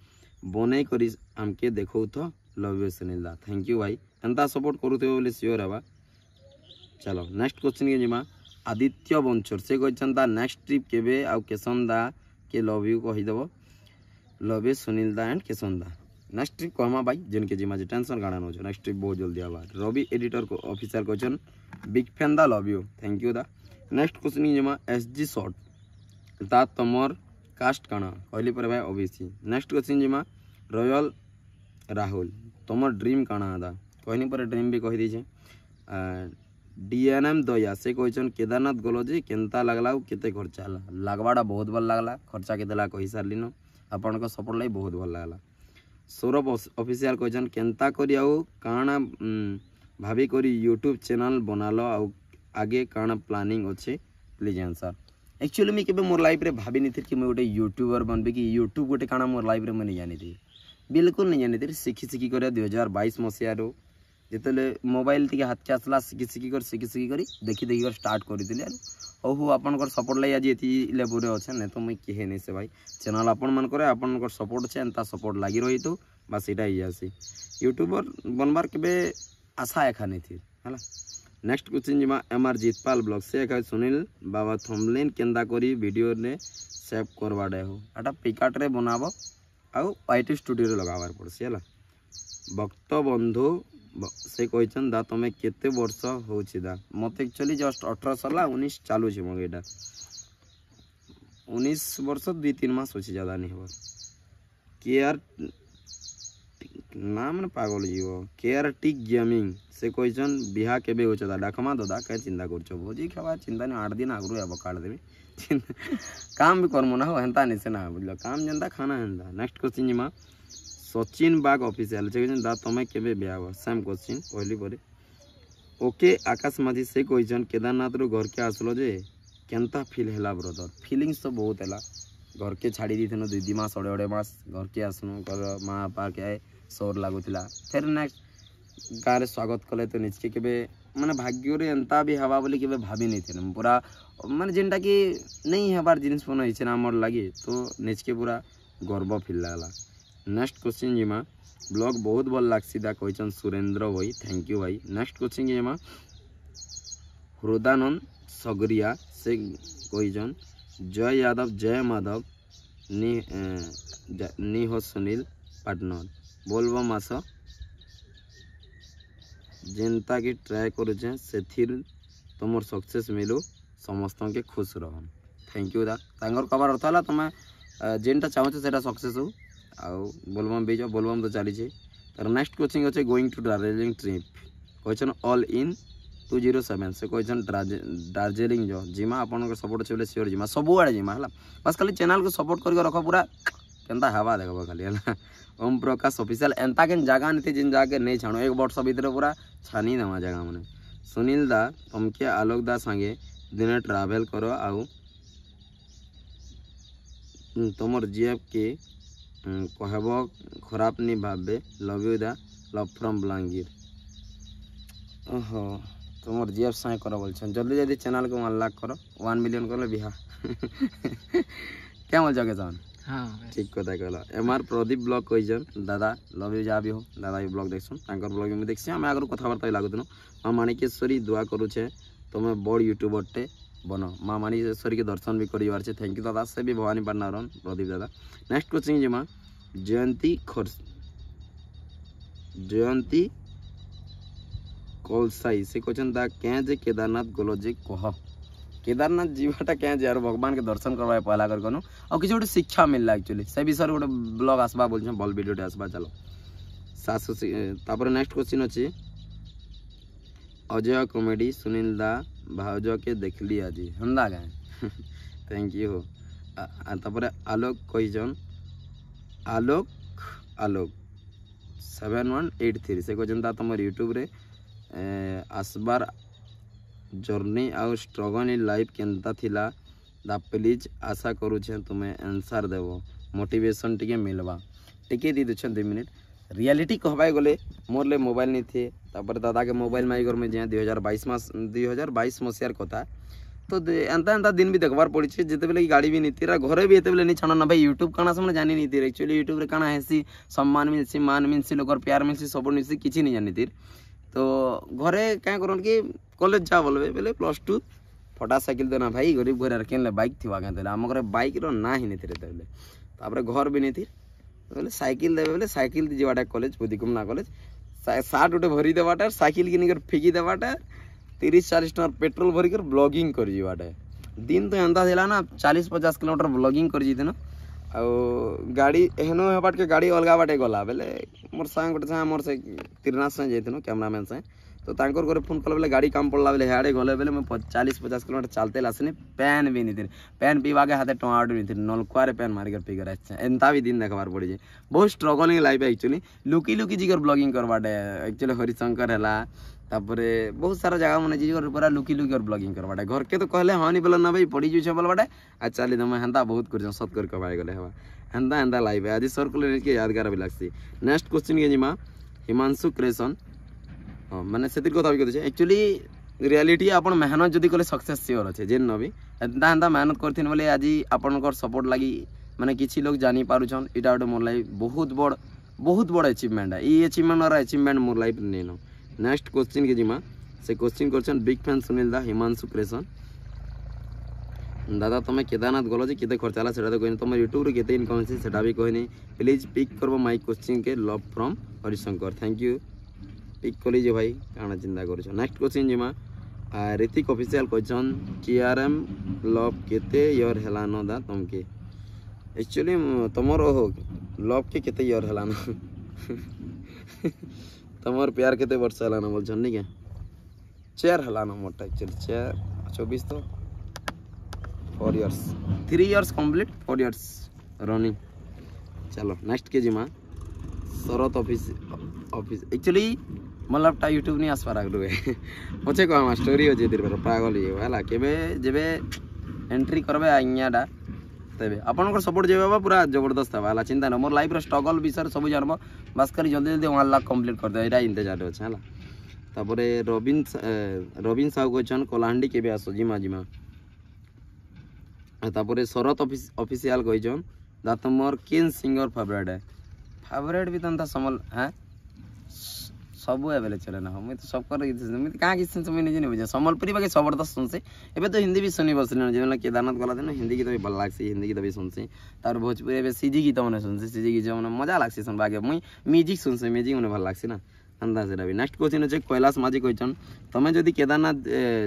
बने करी हमके देखो तो लव यू सुनील दा थैंक यू भाई एंता सपोर्ट करूथे बोले सियोर है। चलो नेक्स्ट क्वेश्चन के जिमा आदित्य बंचर से कहन दा नेक्स्ट ट्रिप केबे आ केसन दा के लव यू कहीदेव लव यू सुनील दा एंड केसन दा नेक्स्ट ट्रिप कहमा भाई जिन के जिमा टेंशन गाड़ा नो नेक्स्ट ट्रिप बहुत जल्दी आवा रवि एडिटर को ऑफिसर क्वेश्चन बिग फैन दा लव यू थैंक यू दा। नेक्स्ट क्वेश्चन जिमा एसजी शॉर्ट दा तमर कास्ट काना कहली पर भाई ओबीसी। नेक्स्ट क्वेश्चन जिमा रॉयल राहुल तमर ड्रीम काना दा कहनी पर ड्रीम भी कही दीछे। डीएनएम दया से कहन केदारनाथ गलो जे केनता लगला केते खर्चा लगवाटा बहुत भल लगला खर्चा केतेला कही सारलिन आपण सपोर्ट लगी बहुत भल लगला। सौरभ ऑफिशियल कहन केनता करी आउ काना भाभी करी यूट्यूब चैनल बनालो आउ आगे काना प्लानिंग अच्छे प्लीज आंसर। एक्चुअली मुझे केबे मोर लाइफ रे भाभी नहीं थी कि मैं गोटे यूट्यूबर बनबी कि यूट्यूब गोटे काना मोर लाइफ रे मैं नहीं जानी थी बिल्कुल नहीं जानी थी शिखी शिखी कर 2022 मसीह जिते मोबाइल टी हाथ के आसला शिखी शिखी कर देखी देखी कर स्टार्ट करी हूँ आपंकर सपोर्ट लगे आज ये लेवल अच्छे नहीं तो मुझे कहे नहीं से भाई चैनल आपण मान सपोर्ट अच्छे एंता सपोर्ट लगी रही तो बस यहाँ ही आसी यूट्यूबर बनबार के आशा एखा नहीं थी है। नेक्स्ट क्वेश्चन जिमा एमआर जीतपाल ब्लॉग से एक सुनील बाबा थमलेन केंदा करी वीडियो ने सेव करवाडे हो एटा पिकाट रे बनाबो आउ आईटी स्टूडियो रे लगावार पड़सी है। भक्त बंधु से कहन दा तुम केते वर्ष होछि दा मत एक्चुअली जस्ट 18 सरला 19 चालू छै मगे एटा 19 वर्ष 2-3 मास होछि ज्यादा नहीं हो केआर नाम ने पागल जीवो केआर टिक गेमिंग से कहन बिहा केबे होछ दा डाकमा ददा कय चिंता करछो भोजी खावा चिंता नहीं 8 दिन आगरु अब काट देबे काम भी करमु ना हो हेंता नहीं से ना बुझलो काम जनता खाना हेंता। नेक्स्ट क्वेश्चन जिमा सचिन बाग ऑफिशियल से दा तुम केबे ब्याह सेम क्वेश्चन कहली पर ओके आकाश माझी से कहन केदारनाथ रू घर के आसलो जे केनता फील हैला ब्रदर फीलिंग्स तो बहुत हैला घर के छाड़ी दी थनो 2 मास 2.5 मास घर के आसनु घर माँ बापा के सोर लागुला फिर नेक्स्ट गाँव स्वागत कले तो निजके केबे माने भाग्य रे एंता भी हवा बोली केबे भाभी नहीं थे पूरा माने जेनटा कि नहीं हबार जिनिस बन होइछे ना हमर लागि तो निजके पूरा गर्व फील लागला। नेक्स्ट क्वेश्चन जिमा ब्लॉग बहुत भल लागसी दा कहचन सुरेंद्र भाई थैंक यू भाई। नेक्स्ट क्वेश्चन जिमा हृदानंद सगरिया से कहचन जय यादव जय माधव नि हो सुनील पार्टनर बोलबो मास जेनता कि ट्राए करुचे से तुम सक्सेस मिलू समस्त के खुश रह थैंक यू दा तांगर कबार अर्थ है तुम जेनटा चाहो से सक्सेस हो आउ बोलबम बीज बोलबम तो चली तर नेक्स्ट कोचिंग अच्छे गोइंग टू दार्जिलिंग ट्रिप कहन ऑल इन 207 से कहन दार्जिलिंग जो जिमा आपन सपोर्ट अच्छे बोले सियोर जिमा सबुआड़े जिमा है बस खाली चैनल को सपोर्ट कर रख पूरा केनता हवा देख खाली है ओम प्रकाश ऑफिशियल एंता के जगह नीति जिन जाके नहीं छाणो एक वर्ष भर पूरा छानी देवा जगह मैंने सुनील दा तुमके आलोक दा संगे दिने ट्रावेल करो आउ तुमर जीएफ के कहब खराब नहीं भावे लव यू दा लव फ्रॉम बलांगीर ओहो तुमर जीएफ साई करो बोल जल्दी जल्दी चैनल को 1 लाख करो 1 मिलियन कर बिहा क्या बोल जगे जान हाँ ठीक कथा कहला एमआर प्रदीप ब्लॉग कहन दादा लव यू जहाँ भी हो दादा ये ब्लॉग देखसन तांकर ब्लॉग में देखसी आम आगर कथबार्ता लागुन माँ माणिकेश्वरी दुआ करुचे तुम बड़ यूट्यूबर टे बन माँ माणिकेश्वरी के दर्शन भी कर थैंक यू दादा से भी भवानी पाटना रन प्रदीप दादा। नेक्स्ट क्वेश्चन जी माँ जयंती कलसाई से क्वेश्चन दा क्या जे केदारनाथ गलो जे कह केदारनाथ जीवाटा क्या यार भगवान के दर्शन करवा पहला कर कनु और किसी गोटे शिक्षा मिलला एक्चुअली से विषय गोटे ब्लॉग आसबा बोल भल वीडियोटे आसबा चलो सासु तापर नेक्स्ट क्वेश्चन अच्छे अजय कॉमेडी सुनील दा भाउज के देखली आज हंदा गाए थैंक यू तापर आलोक कहन आलोक आलोक 7183 से कहन तुम यूट्यूब रे आसबार जर्नी आउ स्ट्रगल इन लाइफ केनता थिला दा प्लीज आशा करुछे तुम्हें आंसर देव मोटिवेशन टिके मिलवा टिके दी दे 2 मिनट रियलिटी कहबाई गले मोर ले मोबाइल नहीं थे तापर दादा के मोबाइल में घर में जे 2022 मसीहार कथा तो एंता एंता दिन भी देखबार पड़ी जिते बेले गाड़ी भी नहीं थी घरे भी एते बेले नहीं छाण ना भाई यूट्यूब काना से जानी नहीं थी एक्चुअली यूट्यूब रे काना हेसी सम्मान मिलसी मान मिलसी लोकर प्यार मिलसी सब मिलसी किसी नहीं जानी थी तो घरे क्या करन कि कॉलेज जा बोलबे बेले +2 फटा साइकिल देना भाई गरीब घर केन बाइक थी आगे आम घर बाइक रो ना ही नहीं थे तापर घर भी नहीं थी बोले साइकिल देवे बोले साइकिल जीवाटा कॉलेज बुद्धिकुमना कॉलेज 60 गोटे भरी देवाटा साइकिल किनिकर फिकी देवाटा 30-40 टका पेट्रोल भरिकर ब्लॉगिंग कर जीवाटा दिन तो एंता थिला ना 40-50 किलोमीटर ब्लॉगिंग कर जीते ना गाड़ी एहनो हेबाट के गाड़ी अलग बाटे गला बेले मोर सांग गोटे सांग मोर से तिरनाथ से जाइथिनो कैमरामैन से तो तांकर घरे फोन कल बेले गाड़ी काम पड़ला बेले हेड़े गले बेले मैं 40-50 किलोमीटर चलते लासने पैन भी नहीं थी पैन पीवा के हाथे टमाटो नहीं थी नलकुआरे पैन मारिकर पी कर एंता भी दिन देखबार पड़ी जाए बहुत स्ट्रगलिंग लाइफ है एक्चुअली लुकी लुकी जिगर ब्लॉगिंग करवाटे एक्चुअली हरिशंकर है तापरे बहुत सारा जगह मन जी पूरा लुकी लुकी और ब्लॉगिंग करवाटे घर के तो कहले हाँ नहीं बोल ना भाई पड़ी जाए बोलवाटे आ चली तुम हेन्ता बहुत कर सत कर कमाए गले हवा हेन्ता हेन्ता लाइफ है आज सर्कुलर के यादगार भी लगसी। नेक्स्ट क्वेश्चन के जिमा हिमांशु क्रिएशन हाँ मैंने से कथा भी कहते एक्चुअली रियलिटी आप मेहनत जदि कले सक्सेस सियोर अच्छे जेन भी एंता एंता मेहनत करथिन बोले आज आपनकर सपोर्ट लगी माने किसी लोग जानी पारुछन इटा गोटे मोर लाइफ बहुत बड़ अचीवमेंट है ये अचीवमेंट और अचीवमेंट मोर लाइफ नहीं नो। नेक्स्ट क्वेश्चन के जिमा से क्वेश्चन करछन बिग फैन सुनील दा हिमांशु क्रिएशन दादा तुम्हें केदारनाथ गलो जे केते खर्चा सेटा तो कहनी तुम यूट्यूब रे केते इनकम अछि सेटा भी कहनी प्लीज पिक करबो माय क्वेश्चन के love from Harishankar thank you pick कली जे भाई काना चिंता करूछ। नेक्स्ट क्वेश्चन जिमा Hrithik official question TRM love केते ईयर हेलानो दा तुमके एक्चुअली तुमर हो लव के केते ईयर हेलानो तुमर प्यार केते वर्ष हेलानो बोलछन नहीं के 4 हेलानो मोटा एक्चुअली 4 24 तो 4 years 3 years complete 4 years running. चलो नेक्स्ट के जिमा शरत ऑफिस एक्चुअली मतलब टा यूट्यूब नहीं आसपार आगे पचे कह स्टोरी अच्छे पागल ये है केबे जेबे एंट्री करबे आइयाटा तेबे आपनकर सपोर्ट जेबे पूरा जबरदस्त है चिंता ना मोर लाइफ रो स्ट्रगल विषय सब जानबो बस करी जल्दी जल्दी 1 लाख कंप्लीट कर दे एटा इंतजार अच्छे है तापरे रविन साहू क्वेश्चन कलाहांडी केबे आसो जिमा जिमा तापरे शरत ऑफिशियल क्वेश्चन दा तुमर केन सिंगर फेवरेट है फेवरेट भी तो समल हाँ सब एवं चले ना मुझे तो सब मुझे क्या कि मुझे नहीं बुझे सम्बलपुरी बाकी जबरदस्त सुनसी एवं तो हिंदी भी शुनि बसले जो केदारनाथ गला दिन हिंदी गीत भी भल लग्सी हिंदी गीत भी सुनसी तार भोजपुरी एवं सीजी गीत मैंने सुनसी सीजी गीत मैंने मजा लग्सी सुनवा मुई म्यूजिक सुनसी म्यूजिक मैंने भल लग्सी ना अंदा से भी नेक्स्ट क्वेश्चन अच्छे कैलाश माझी कहन तुम जदि केदारनाथ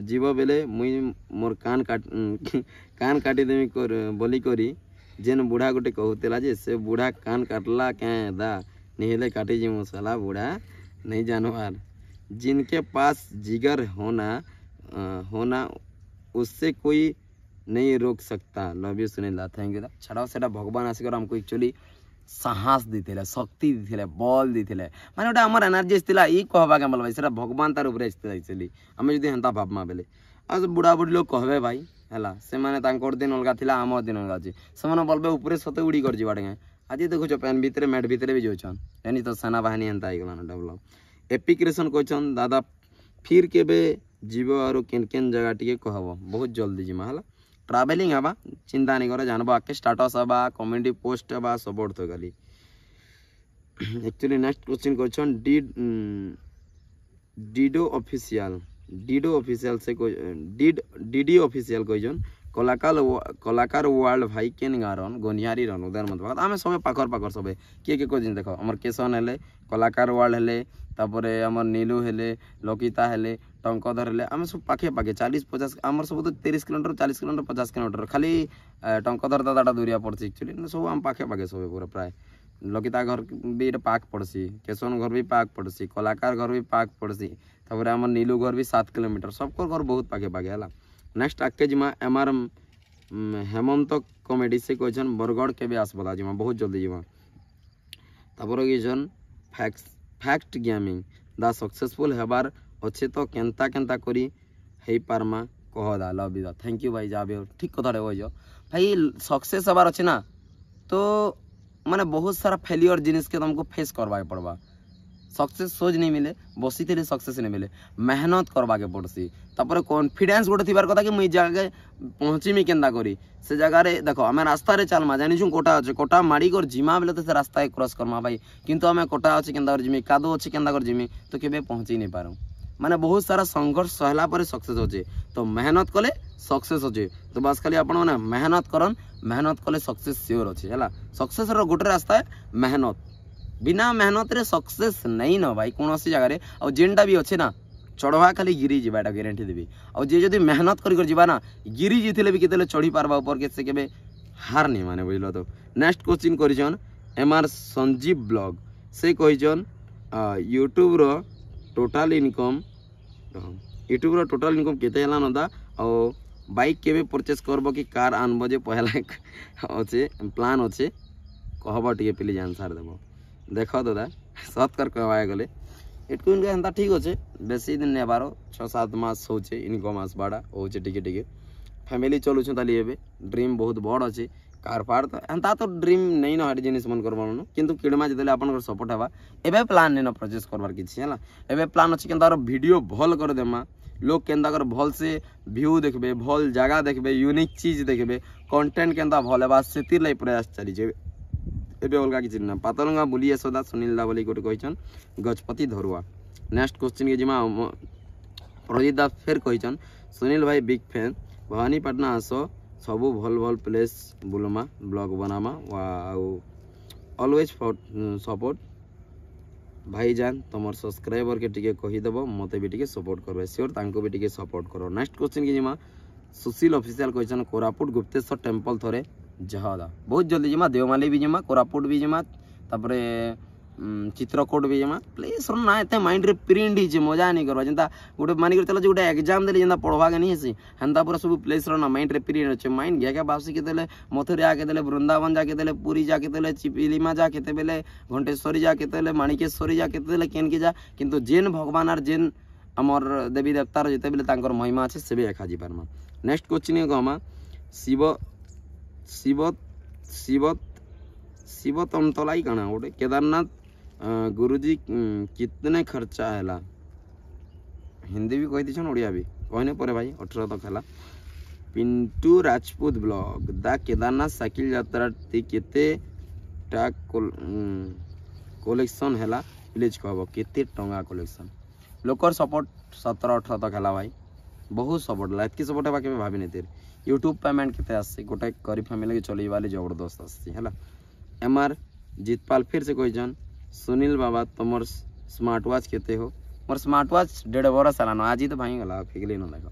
जीव बेले मुई मोर कान काटिदेमी बोली करी जेन बुढ़ा गोटे कहूला जे से बुढ़ा कान काटला क्या दा नहीं काटी जी साला बुढ़ा नहीं जानवर जिनके पास जिगर होना उससे कोई नहीं रोक सकता लव यू सुनील दा थैंक यू दा छाड़ा से भगवान आसिक हमको एक्चुअली साहस देते शक्ति देते बल देते माने गोटे आम एनर्जी था ये कहवा के भाई से भगवान तार उपर एक्चुअली आम जो हेन्ता भावमा बेले आ बुढ़ा बुढ़ी लोग कहबे भाई है से दिन अलग थी आम दिन अलग अच्छे से बोलबे उपरे सत उड़ी कर जाए आज देखुच पैन भितर मैट भितर भी जोचन यानी तो सेना बाहिनी एंता होगलान डेवलप एपिक्रेसन कहन दादा फिर केबे जीव और केन केन जगह टी कहब बहुत जल्दी जीमा है ट्रावेलिंग हवा चिंता नहीं करे जानब आके स्टाटस हवा कम्युनिटी पोस्ट हवा सपोर्ट तो गली एक्चुअली नेक्स्ट क्वेश्चन कहन डिडो ऑफिशियल से डीडी ऑफिशियल कहन कलाकार वर्ल्ड भाई केन गारन गनियारी रन उदर मत आम सब पाखर सब किए किए कह देख आम केशन हेले कलाकार वर्ल्ड हेले तापर आम नीलू हेले लकिता हेले टंकधर हेले आम सब पाखे पाखे 40-50 आम सब तो 30 किलोमीटर 40 किलोमीटर 50 किलोमीटर खाली टंकधर दादा दूरिया पड़सी एक्चुअली सब आम पाखे पाखे सब पूरा प्राय लकिता घर भी पाक पड़सी केशन घर भी पाक पड़सी कलाकार घर भी पाक पड़सी तापर आम नीलू घर भी 7 किलोमीटर सबको घर बहुत पाखे पाखे है नेक्स्ट आके जिमा एमआर हेमंत कॉमेडी से कहन बरगढ़ के आसबला जिमा बहुत जल्दी जिमा तापर कहन फैक्ट गेमिंग दा सक्सेसफुल हेबार अच्छे तो केनता केनता करी हे पारमा कह दा लव दा थैंक यू भाई जाबे ठीक कथा कह भाई सक्सेस हेबार अच्छे ना तो माने बहुत सारा फेलियर जिनिस के तुमको फेस करवा पड़वा सक्सेस सोच नहीं मिले बसी थे सक्सेस नहीं मिले मेहनत करवा के पड़सी तापर कॉन्फिडेंस गोटे थी कथा कि मुझे जगह पहुँचीमी केन्ता करी से जगह देखो आम रास्तार चलमा जानी कोटा अच्छे कोटा माड़ी कर जिमा बेले तो से रास्ता क्रॉस करमा भाई किंतु आम कोटा अच्छे केन्ता जिमी कादो अच्छे केन्ता कर जिमी तो केबे पहुँची नहीं पारूँ माने बहुत सारा संघर्ष सहला पर सक्सेस अच्छे तो मेहनत कले सक्सेस अच्छे तो बस खाली आपण मैंने मेहनत करन मेहनत कले सक्सेस सियोर अच्छे है सक्सेस गोटे रास्ता है मेहनत बिना मेहनत रे सक्सेस नहीं न भाई कौन सी जगह और जेनटा भी अच्छे ना चढ़वा खाली गिरी जाटा ग्यारंटी देवी और जे जदि मेहनत कर जीवा ना गिरी जीते भी केते चढ़ी पार्बा ऊपर के से केबे हार नहीं माने बुझल तो नेक्स्ट क्वेश्चन करिछन एमआर संजीव ब्लॉग से कहिछन यूट्यूब रो टोटल इनकम केते हला नदा और बाइक केबे परचेस करबो कि कार आनबो जे पहला अच्छे प्लान अच्छे कहबो टिके प्लीज आंसर देबो देख दादा सत्कार कहवा गले एटकू इनका हेन्ता ठीक अच्छे बेसी दिन नहीं बार 6-7 मास होचे इनकम आसबाड़ा होचे टिके टिके फैमिली चलुछु ताली एबे ड्रीम बहुत बड़ अच्छे कार फार तो एंता तो ड्रीम नहीं न हट जिनिस मन करबानो किंतु किडमा जदले आपन सपोर्ट हेबा एबे प्लान नहीं न परचेस करबार किछि हला एबे प्लान अछि केनता वीडियो भल कर देमा लोग केनता कर भल से व्यू देखबे भल जगह देखबे यूनिक चीज देखबे कंटेंट केनता भल हेबा सेतिर लाई प्रयास चली जे एबे अलगा किछि ना पातलंगा बुली यशोदा सुनील दा बोली गोटे कहन गजपति धरुआ नेक्स्ट क्वेश्चन के जिमा प्रजित दास फेर कहन सुनील भाई बिग फैन भवानीपाटना आस सबू भल भल प्लेस बुलमा ब्लॉग बनामा ऑलवेज सपोर्ट भाईजान तुम सब्सक्राइबर के टिके कहीदेव मत भी टिके सपोर्ट करबे श्योर तांको भी टिके सपोर्ट करो नेक्स्ट क्वेश्चन के जिमा सुशील ऑफिशियल कहन कोरापुट गुप्तेश्वर टेम्पल थोरे जहादा बहुत जल्दी जिमा देवमाली भी जिमा कोरापुट भी जिमा तापरे चित्रकूट भी जिमा प्लेस ना एते माइंड रे प्रिंट ही मजा नहीं करवा जेंता गोटे मानि कर चलो गोटे एग्जाम देले जेंता पढ़वा के नहीं हेसी हेंता पूरा सब प्लेस ना माइंड रे प्रिंट अच्छे माइंड गया वापसी के देले मथुरा जाके देले वृंदावन जाके देले पुरी जाके देले चिपिलिमा जाके देले घंटेश्वरी जाके देले माणिकेश्वरी जाके देले केन के जा किंतु जेन भगवान आर जेन अमर देवी देवतार जेते बेले तांकर महिमा अच्छे से भी एखा जी पारमा नेक्स्ट क्वेश्चन कहमा शिव शिव शिव शिव तमतलाई कणा गोटे केदारनाथ गुरुजी कितने खर्चा है हिंदी भी कही दीछन ओडिया भी कहने पर भाई 18 तक है Pintu Rajput blog the Kedarnath cycle यात्रा टी केते कलेक्शन है प्लीज कह केते टंगा कलेक्शन लोकर सपोर्ट 17-18 तक है भाई बहुत सपोर्ट है एतकी सपोर्ट है कि भाभी नहीं यूट्यूब पेमेंट केते आसी गोटे गरीब फैमिली के चलई वाली जबरदस्त आसी है एमआर जितपाल फिर से कहन सुनील बाबा तुम स्मार्ट वॉच केते हो मोर स्मार्ट वॉच 1.5 बरस आलान आज ही तो भाई गला फिगली न देख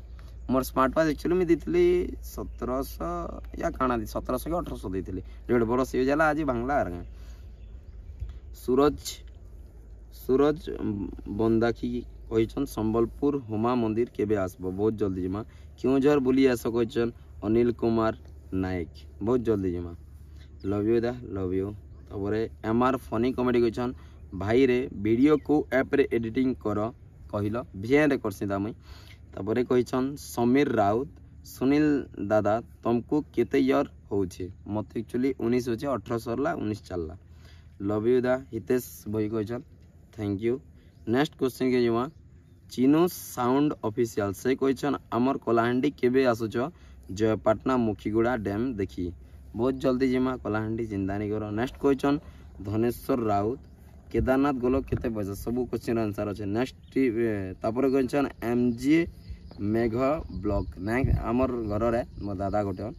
मोर स्मार्ट वॉच एक्चुअली मुझे दी 1700 या काना दी 1700 कि 1800 दी 1.5 बरस यूज है आज बांग्ला सूरज बंदाखी कहन संबलपुर हुमा मंदिर केबे आसबो बहुत जल्दी जिमा क्योंझर बुली आस कहन अनिल कुमार नायक बहुत जल्दी जिमा लव यू दा लव यू तबरे एमआर फनी कॉमेडी कहन भाई रे वीडियो को ऐप रे एडिटिंग कर कहल भिएन रे करसी दा मुई तबरे कहन समीर राउत सुनील दादा तुमको केते ईयर होउछे मत एक्चुअली 19 होचे 18 सरला 19 चलला लव यू दा हितेश भाई कहन थैंक यू नेक्स्ट क्वेश्चन के जिमा चिनो साउंड ऑफिशियल से कहन आमर कलाहांडी केबे आसुच जयपाटना मुखीगुड़ा डैम देखी बहुत जल्दी जिमा कलाहांडी चिंता नहीं करो नेक्स्ट क्वेश्चन धनेश्वर राउत केदारनाथ गलो केते पैसा सब क्वेश्चन आंसर अच्छे नेक्स्ट तापर कहन एमजी मेघ ब्लॉग ना आमर घर रे मो दादा गोटे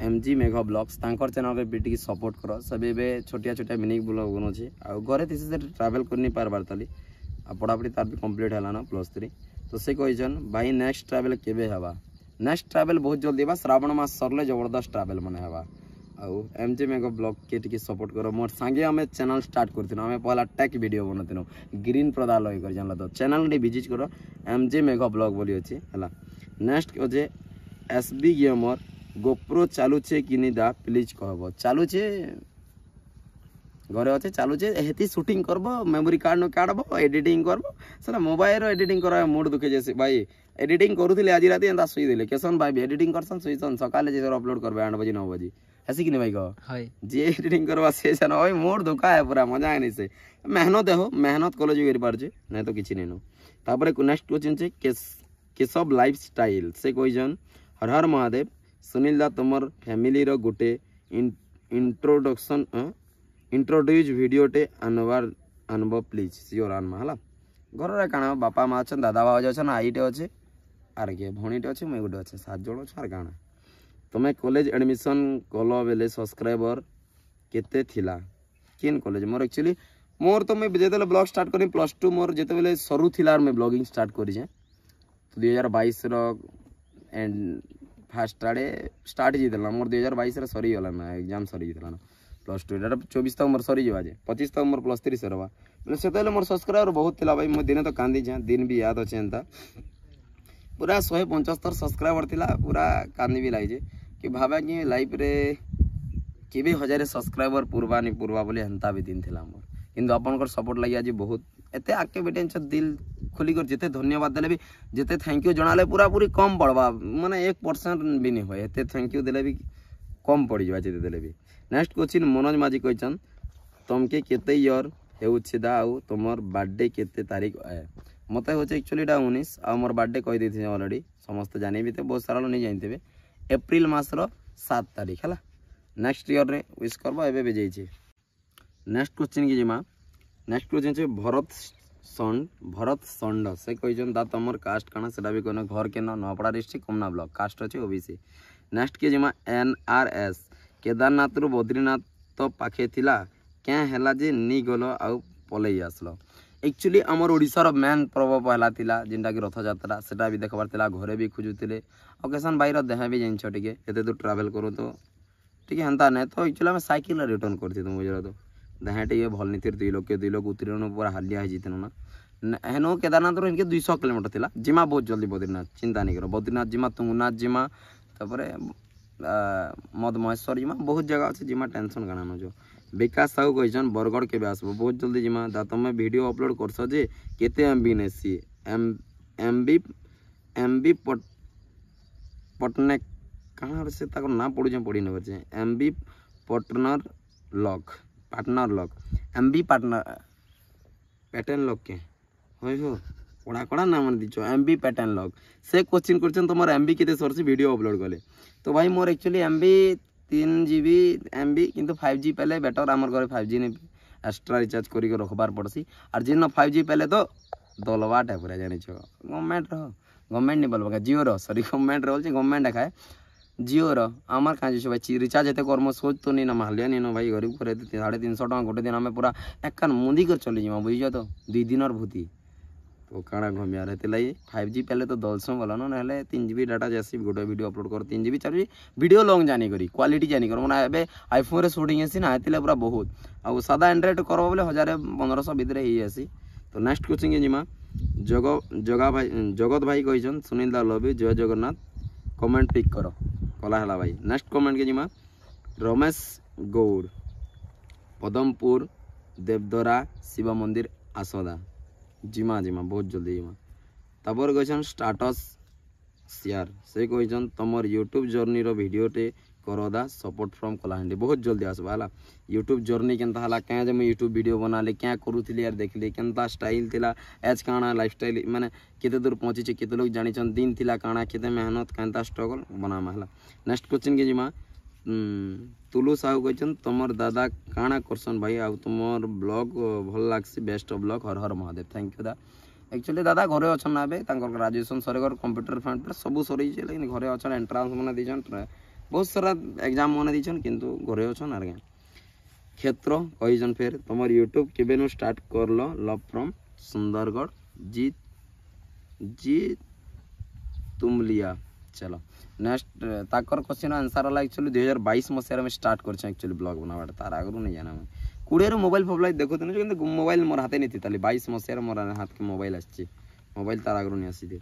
एमजी मेघ ब्लॉग्स तांकर चैनल के टी सपोर्ट करो सब छोटिया छोटिया मिनी ब्लॉग बनौछे आ घरे से ट्रैवल कर नहीं पारबार ताली आ पढ़ापढ़ी तार भी कंप्लीट है ना +3 तो से कहन भाई नेक्स्ट ट्रैवल केबे हवा नेक्स्ट ट्रैवल बहुत जल्दी बा श्रावण मास सरले जबरदस्त ट्रैवल मने हवा आउ एमजी मेघ ब्लॉग के टी सपोर्ट करो मोर संगे हमें चैनल स्टार्ट करथिनो हमें पहला टेक वीडियो बनथिनो ग्रीन प्रदालय कर जानला तो चैनल टी विजिट करो एमजी मेघ ब्लॉग बोली अछि हला नेक्स्ट जे एसबी गेमर गोप्रो चालू छे कि नहीं दा प्लीज कहबो चालू छे घरे अच्छे चालू छे हेती शूटिंग करबो मेमोरी कार्ड न काढबो एडिटिंग करबो सला मोबाइल रो एडिटिंग करा मूड दुखे जैसे भाई एडिटिंग करूथिले आज राती एंता सुई देले केसन भाई एडिटिंग करसन सुईसन सकाले जे अपलोड करबे 8 बजे 9 बजे ऐसे कि नहीं भाई कहो हाय जे एडिटिंग करबा से जन ओय मूड दुखा है पूरा मजा आनी से मेहनत हो मेहनत कॉलेज कर पार जे नहीं तो किछि नहीं नो तापरे नेक्स्ट क्वेश्चन छे केशव लाइफस्टाइल से कहन हर हर महादेव सुनील दा तुमर फैमिली रो गुटे इंट्रोडक्शन इंट्रोड्यूस वीडियोटे अनब प्लीज सियोर आनमा हला घर रे काना बापा माँ अच्छा दादा बाबा अच्छा आईटे अच्छे आर के भणीटे अच्छे मुई गोटे अच्छे 7 जण अच्छे आर काना तुम्हें कॉलेज एडमिशन कल बेले सब्सक्राइबर केते थिला किन कॉलेज मोर एक्चुअली मोर तो मैं जेते ब्लॉग स्टार्ट करी +2 मोर जेते बेले सरू थिला मैं ब्लॉगिंग स्टार्ट करी जे तो 2022 रो एंड फास्ट आड़े स्टार्ट जीतला मोर 2022 रे सरी गला ना एग्जाम सरी जीतला ना +2 एटा 24 तक मोर सरी जवा जे 25 तक मोर +3 सरवा बोले सेतेले मोर सब्सक्राइबर बहुत थिला भाई मो दिन तो कांदी जे दिन भी याद अछि एंता पूरा 175 सब्सक्राइबर थिला पूरा कांदी भी लाई जे कि भाबा कि लाइफ रे केबे 1000 सब्सक्राइबर पूर्वा नि पूर्वा बोले हंता भी दिन थिला मोर किंतु आपनकर सपोर्ट लागि आज बहुत एते आके बेटे दिल खुली कर जेते धन्यवाद देले भी जेते थैंक यू जणाले पूरा पूरी कम पड़वा माने 1% भी नहीं होय एते थैंक यू देले भी कम पड़ जवा जेते देले भी नेक्स्ट क्वेश्चन मनोज माझी कहन तुमके केते ईयर हेउछि दा आउ तुमर बर्थडे केते तारीख है मते होचे एक्चुअली डा 19 आ मोर बर्थडे कहि देथि ऑलरेडी समस्त जानि भी ते बहुत सारा नहीं जानते एप्रिल मास रो 7 तारीख हला नेक्स्ट ईयर रे विश करबो एबे बे जाई छी नेक्स्ट क्वेश्चन की जिमा नेक्स्ट क्वेश्चन छे भरत संड से कहन दा तुमर कास्ट काना सेटा भी कोनो घर के नपड़ा डिस्ट्रिक्ट कमना ब्लॉक कास्ट अछि ओबीसी नेक्स्ट के जिमा एनआरएस केदारनाथ रु बद्रीनाथ तो पाखे थिला क्या हैला जे नी गलो आउ पलई आसलो एक्चुअली आमर ओडिसा मेन पर्व पहला थिला जिनटा कि रथ यात्रा सेटा भी देखबार थिला घरे भी खोजुतिले ओकेशन भाई देह भी जानिछ टिके एते तो ट्रैवल करू तो टिके हंता नै तो एक्चुअली हम साइकिल रिटर्न करथि तो मुझे तो देह टिके भल नीतिर 2 लोग उतरिनो पूरा हालिया है जितनो ना हेनो केदारनाथ रो इनके 200 किलोमीटर थिला जिमा बहुत जल्दी बद्रीनाथ चिंता नहीं करो बद्रीनाथ जिमा तुंगनाथ जिमा तापरे मद महेश्वर जिमा बहुत जगह अच्छे जिमा टेंशन गाना न जो विकास साहू कहन बरगढ़ के आसबो बहुत जल्दी जिमा दा तुम वीडियो अपलोड करछ जे केते एमबी नेसी एमबी पटनेक कहाँ से तक ना पड़ी जे पड़ी न बचे MB partner lock MB partner pattern lock के होय हो कड़ा कड़ा नाम दीचो एमबी पैटर्न लॉक से क्वेश्चन करछन तुमर एमबी केते सोर्स वीडियो अपलोड कले तो भाई more actually MB 3 GB MB किंतु 5G पहले बेटर आमर घरे 5G नहीं एक्स्ट्रा रिचार्ज करके रखबार पड़सी और जिन 5G पहले तो दलवाट है पूरा जानी गवर्नमेंट गवर्नमेंट नहीं बोलबा जियो रो सॉरी गवर्नमेंट रोल गवर्नमेंट देखाए जियो रो आमार कहाँ जी भाई रिचार्ज एत कर्म सोच तो नहीं ना मालिया नहीं ना भाई गरीब करे 350 टका गोटे दिन आम पूरा एक मुंदी कर चली जा बुझ तो 2 दिन भूति तो काଣା घमिया रहते लगे 5G पहले तो 10 बोला ना 3GB डाटा जैसे गोटे वीडियो अपलोड कर 3GB 4GB वीडियो लॉन्ग जानी करी क्वालिटी जानी कर मैंने आईफोन रे शूटिंग आसी ना आते पूरा बहुत आ सादा एंड्रॉइड कर बोले 1000-1500 भितर ही आसी तो नेक्स्ट क्वेश्चन के जिमा जगत भाई कहन सुनील दा लव यू जय जगन्नाथ कमेंट पिक कर कला है भाई नेक्स्ट कमेंट के जिमा रमेश गौड़ पदमपुर देवदरा शिव मंदिर आसदा जिमा जिमा बहुत जल्दी जिमा तापर कहन स्टाटस शेयर से कहन तुम यूट्यूब जर्नी रो वीडियोटे करदा सपोर्ट फ्रॉम कलाहांडी बहुत जल्दी आसबा है यूट्यूब जर्नी केनता हला क्या जे मैं यूट्यूब वीडियो बनाली क्या करूली यार देखली केनता स्टाइल थिला एज काଣା लाइफस्टाइल माने केते दूर पहुंची केते लोग जानी छन दिन थिला काଣା केते मेहनत केनता स्ट्रगल बनामा हला नेक्स्ट क्वेश्चन के जिमा तुलु साहू कहन तुमर दादा काଣା करसन भाई आ तुमर ब्लॉग भल लागसी बेस्ट ऑफ ब्लॉग हर हर महादेव थैंक यू दा एक्चुअली दादा घरे अच्छन ना ग्रेजुएशन सर कंप्यूटर फंड सब सरी लेकिन घरे अच्छन एंट्रांस मैंने दीछन बहुत सारा एग्जाम मैंने दीछन किंतु घरे अच्छन आर क्षेत्र कहन फिर तुम यूट्यूब केबेनु स्टार्ट कर लो लव फ्रॉम सुंदरगढ़ जी जी तुम लिया चलो नेक्स्ट ताकर क्वेश्चन आंसर है एक्चुअली 2022 मसीह में स्टार्ट कर एक्चुअली ब्लॉग बनावा तार आगु नहीं जाना मैं 20 मोबाइल फोबाइल देखो तो मोबाइल मोर हाथ नहीं थी 22 मसीह मोर हाथ के मोबाइल आसी मोबाइल तार आगु नहीं आसी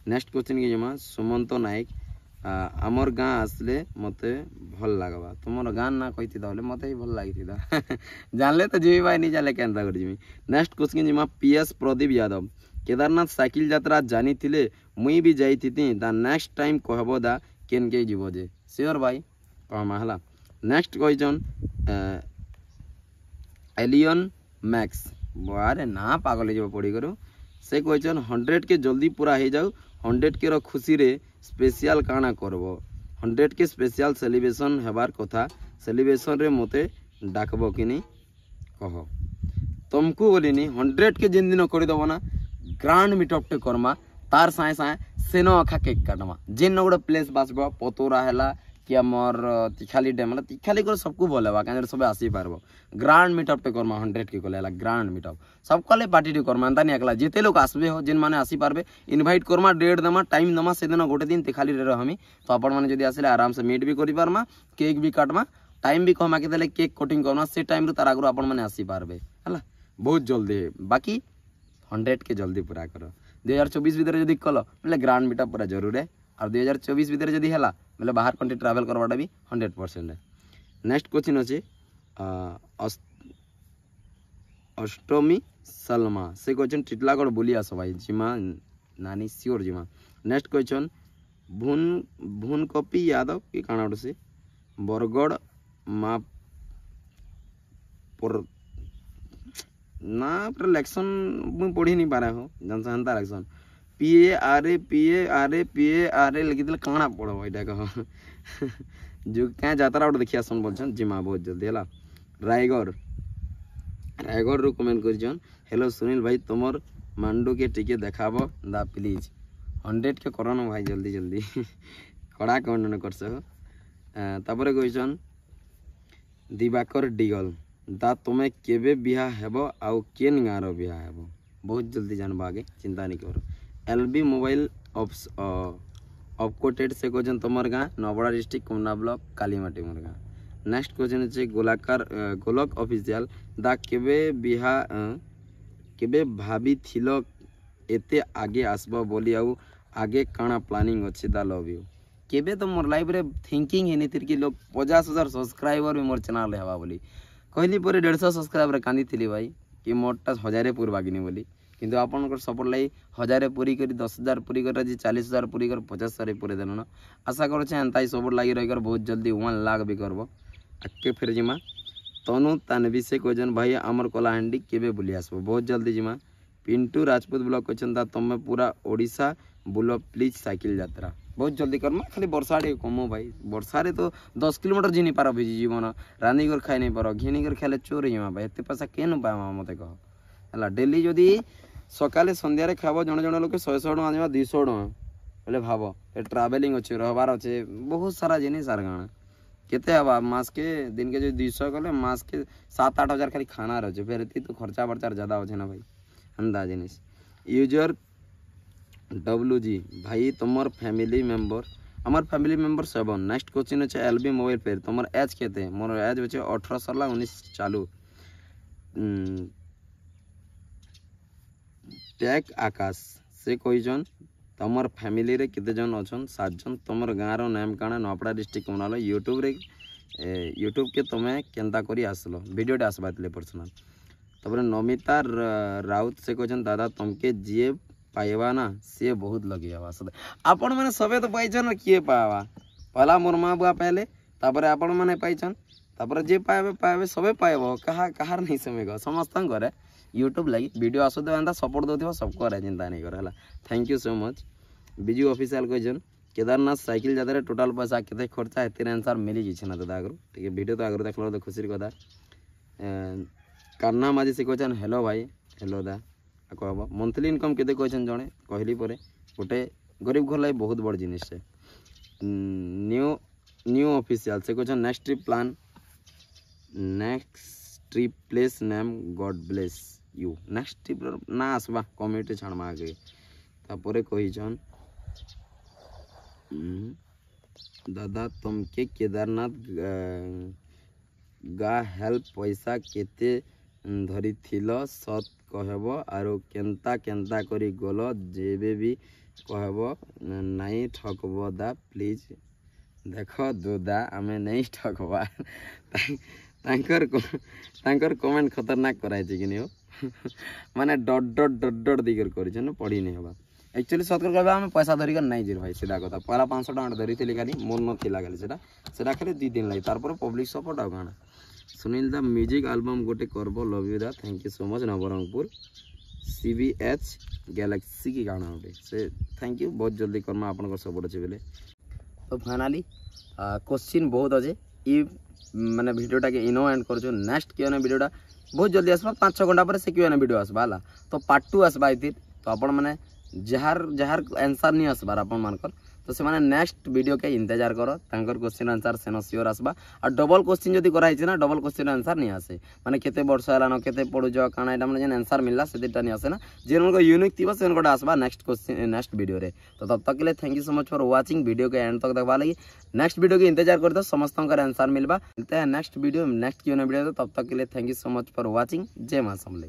नेक्स्ट क्वेश्चन के जमा सुमंत नायक आमर गाँ आसले मते भल लगवा तुम गाँ ना कही मत ही भल लगी जानले तो जी भाई नहीं जाने क्या कर जी नेक्स्ट क्वेश्चन जमा PS प्रदीप यादव केदारनाथ साइकिल यात्रा जानी थिले मुई भी जाई थी दा नेक्स्ट टाइम कहबो दा केन के जीवो जे श्योर भाई कहमा हला नेक्स्ट कहजन एलियन मैक्स अरे ना पागल जीव पढ़ी करू से कहजन 100 के जल्दी पूरा हो जाऊ 100 के रो खुशी रे स्पेशल काना करबो 100 के स्पेशल सेलिब्रेशन हेबार कथा सेलिब्रेशन रे मते डाकबो कि नहीं कह तुमको बोलिनी 100 के जिन दिन कर दबो ना ग्रांड मीटअप टे करमा तार साए साए सेनो अखा केक काटमा जिन गोटे प्लेस बासबो पतोरा हैला कि आमर तिखाली डैम मतलब तिखाली कर सबको बोलेबा कान सब आसी पारबो ग्रांड मीटअप टे करमा 100 के कोलेला ग्रांड मीटअप सब कले पार्टी टे करमा अंता नहीं अकला जेते लोग आसबे हो जिन माने आसी पारबे इनवाइट करमा डेट दमा टाइम दमा से दिन गोटे दिन तिखाली रे हमी तो आपण माने जदी आसिले आराम से मीट भी करि पारमा केक भी काटमा टाइम भी कहमा के देले केक कटिंग करना से टाइम रे तार आगु आपण माने आसी पारबे हला बहुत जल्दी बाकी 100 के जल्दी पूरा करो 2024 भीतर जदी कल मतलब ग्रांड मीटअप पूरा जरूर है और 2024 भीतर जदी हैला मतलब बाहर कंट्री ट्रैवल करवाटा भी 100% है नेक्स्ट क्वेश्चन अछि अष्टमी सलमा से क्वेश्चन टिटलागढ़ बुली आसो भाई जिमा नानी श्योर जिमा नेक्स्ट क्वेश्चन भून कपी यादव की काना से बरगढ़ मा पर ना इलेक्शन मुझे पढ़ी नहीं पारा हो जनसंख्या इलेक्शन PA लिखी काଣା पढ़ो यहाँ कह जो क्या जाता गोटे देखिए आसन बोल जिमा बहुत जल्दी है रायगढ़ रू कमेंट कर हेलो सुनील भाई तुमर मांडू के टिके देखाब दा प्लीज 100 के करो भाई जल्दी जल्दी कड़ा कमेंट कर तापर कहन दिवाकर डिगल दा तुम्हें केबे बिहा हेबो आउ केन गाँव बिहा हेबो बहुत जल्दी जानबो आगे चिंता नहीं करो LB मोबाइल ऑफकोटेड से क्वेश्चन तुमर गाँ नवड़ा डिस्ट्रिक्ट कुमना ब्लॉक कालीमाटी मोर गाँ नेक्स्ट क्वेश्चन है गोलाकार गोलक ऑफिशियल दा केबे बिहा केबे भाभी थिलो एते आगे आसबो बोली आउ आगे काना प्लानिंग अच्छे दा लव यू केबे तो मोर लाइफ रे थिंकिंग है कि लोग 50,000 सब्सक्राइबर भी मोर चैनल रे हवा बोली कहली पर 150 सब्सक्राइबर कांदी थी भाई कि मोरटा 1000 पूर्वागिनी बोली किंतु आपन सपोर्ट लाई 1000 पूरी कर 10,000 पूरी कर 40,000 पूरी कर 50,000 पूरी देन आशा कर सपोर्ट लगी रही बहुत जल्दी 1 लाख भी करब आगे फिर जिमा तनु तानवी से कहन भाई आमर कलाहांडी केबे बुली आसबो बहुत जल्दी जिमा पिंटू राजपूत ब्लॉक कहन तुम पूरा ओडिशा बुल प्लीज साइकिल यात्रा बहुत जल्दी करमा खाली वर्षा टे कम भाई वर्षा रे तो 10 किलोमीटर जी नहीं पार भिजी जीवन रांधी कर खाई नहीं पार घिनी कर खाले चोर ही भाई एत पैसा के न पावा मत कह है डेली जदि सकाले संध्यारे खाब जड़े जड़े लोक 100 टका आना 200 टका बोले भाव ए ट्रावेलिंग अच्छे रहबार अच्छे बहुत सारा जिनिस आर गाना केते हवा मास के दिन के जो 200 कले मास के 7-8 हजार खाली खाना रहे फिर एति तो खर्चा बर्चा ज़्यादा अच्छे ना भाई अंदा जिनिस यूजर WG भाई तुमर फैमिली मेंबर हमार फैमिली मेंबर 7 नेक्स्ट क्वेश्चन अच्छे LB मोबाइल पे तुमर एज केते मोर एज अच्छे 18 सरला 19 चालू टैग आकाश से कहीजन तुमर फैमिली रे केते जन अछन 7 जन तुमर गाँव रो नेम काना नवापड़ा डिस्ट्रिक्ट बनालो यूट्यूब रे यूट्यूब के तुम्हें केंता करी आसलो वीडियो आसबा पर्सनल तपर नमिता राउत से कहीजन दादा तुमके जी पाइबा ना सी बहुत लगे सदा आपण मैंने सबे तो पाइछन किए पावा पहला मोर माँ बुआ पहले तापर आपण मैंने पाइछन तापर जे पाइबे पाइबे सबे पाइबो कहार नहीं समेगा समस्त करे यूट्यूब लगी वीडियो आसो एंता सपोर्ट दो सब करे चिंता नहीं करे thank you so much Biju official कहीजन केदारनाथ साइकिल जाते टोटाल पैसा केते खर्चा एते आंसर मिली किसी ना दादा आगु ठीक वीडियो तो आगु देखल तो खुशी कथा कान्ना माझी से कहीन हेलो भाई हेलो दा कह मंथली इनकम केते कहीन जड़े कहली गोटे गरीब घर लगे बहुत बड़ जिनिस है न्यू ऑफिशियल से कहीन next trip plan next trip place name God bless you next trip ना आसवा कमेंट छाड़मा आगे तापर कहीन दादा तुमके केदारनाथ गा हेल्प पैसा केते धरी थिलो सत कहब आरो केंता केंता करी गल जेबे भी कहब नहीं ठकब दा प्लीज देख दुदा आमे नहीं ठकबा तांकर कमेंट खतरनाक कराई कि नहीं हो माने डॉट डॉट डॉट डॉट दिकर कर पढ़ी नहीं होगा एक्चुअली सतकर कहबा आम पैसा धरिकर नहीं जी भाई सीधा कथा पहला 500 टका धरी थी खाली मोर ना खाली सेटा खाली 2 दिन लगे तार पब्लिक सपोर्ट आ गाना सुनील दा म्यूजिक एल्बम गोटे करबो लव यू दा thank you so much Nabarangpur CBH Galaxy की गाना गोटे से थैंक यू बहुत जल्दी करमा आपन सपोर्ट अच्छे बेले तो फाइनाली क्वेश्चन बहुत अच्छे ई माने वीडियोटा के इनो एंड कर नेक्स्ट क्यों वीडियोटा बहुत जल्दी आसबा 5-6 घंटा पर से क्यों वीडियो आसबा है तो पार्ट 2 आसबा तो आपण मैंने जहार आंसर नहीं आसबार आपण मानकर तो से माने नेक्स्ट वीडियो के इंतजार करो तांकर क्वेश्चन आंसर सेनो सियोर आसबा और डबल क्वेश्चन जदी कराई ना डबल क्वेश्चन आंसर नहीं आसे माने केते वर्ष हलानो केते पढु जो काना एटा माने आंसर मिलला सेटा नहीं आसे ना जेन को यूनिक थिबा सेन को आसबा नेक्स्ट क्वेश्चन नेक्स्ट वीडियो रे तो तब तक के लिए thank you so much for watching video के एंड तक देखबा लगी नेक्स्ट वीडियो के इंतजार कर दो समस्त का आंसर मिलबा मिलते हैं नेक्स्ट वीडियो नेक्स्ट क्यों वीडियो तब तक के लिए thank you so much for watching जय मां समले।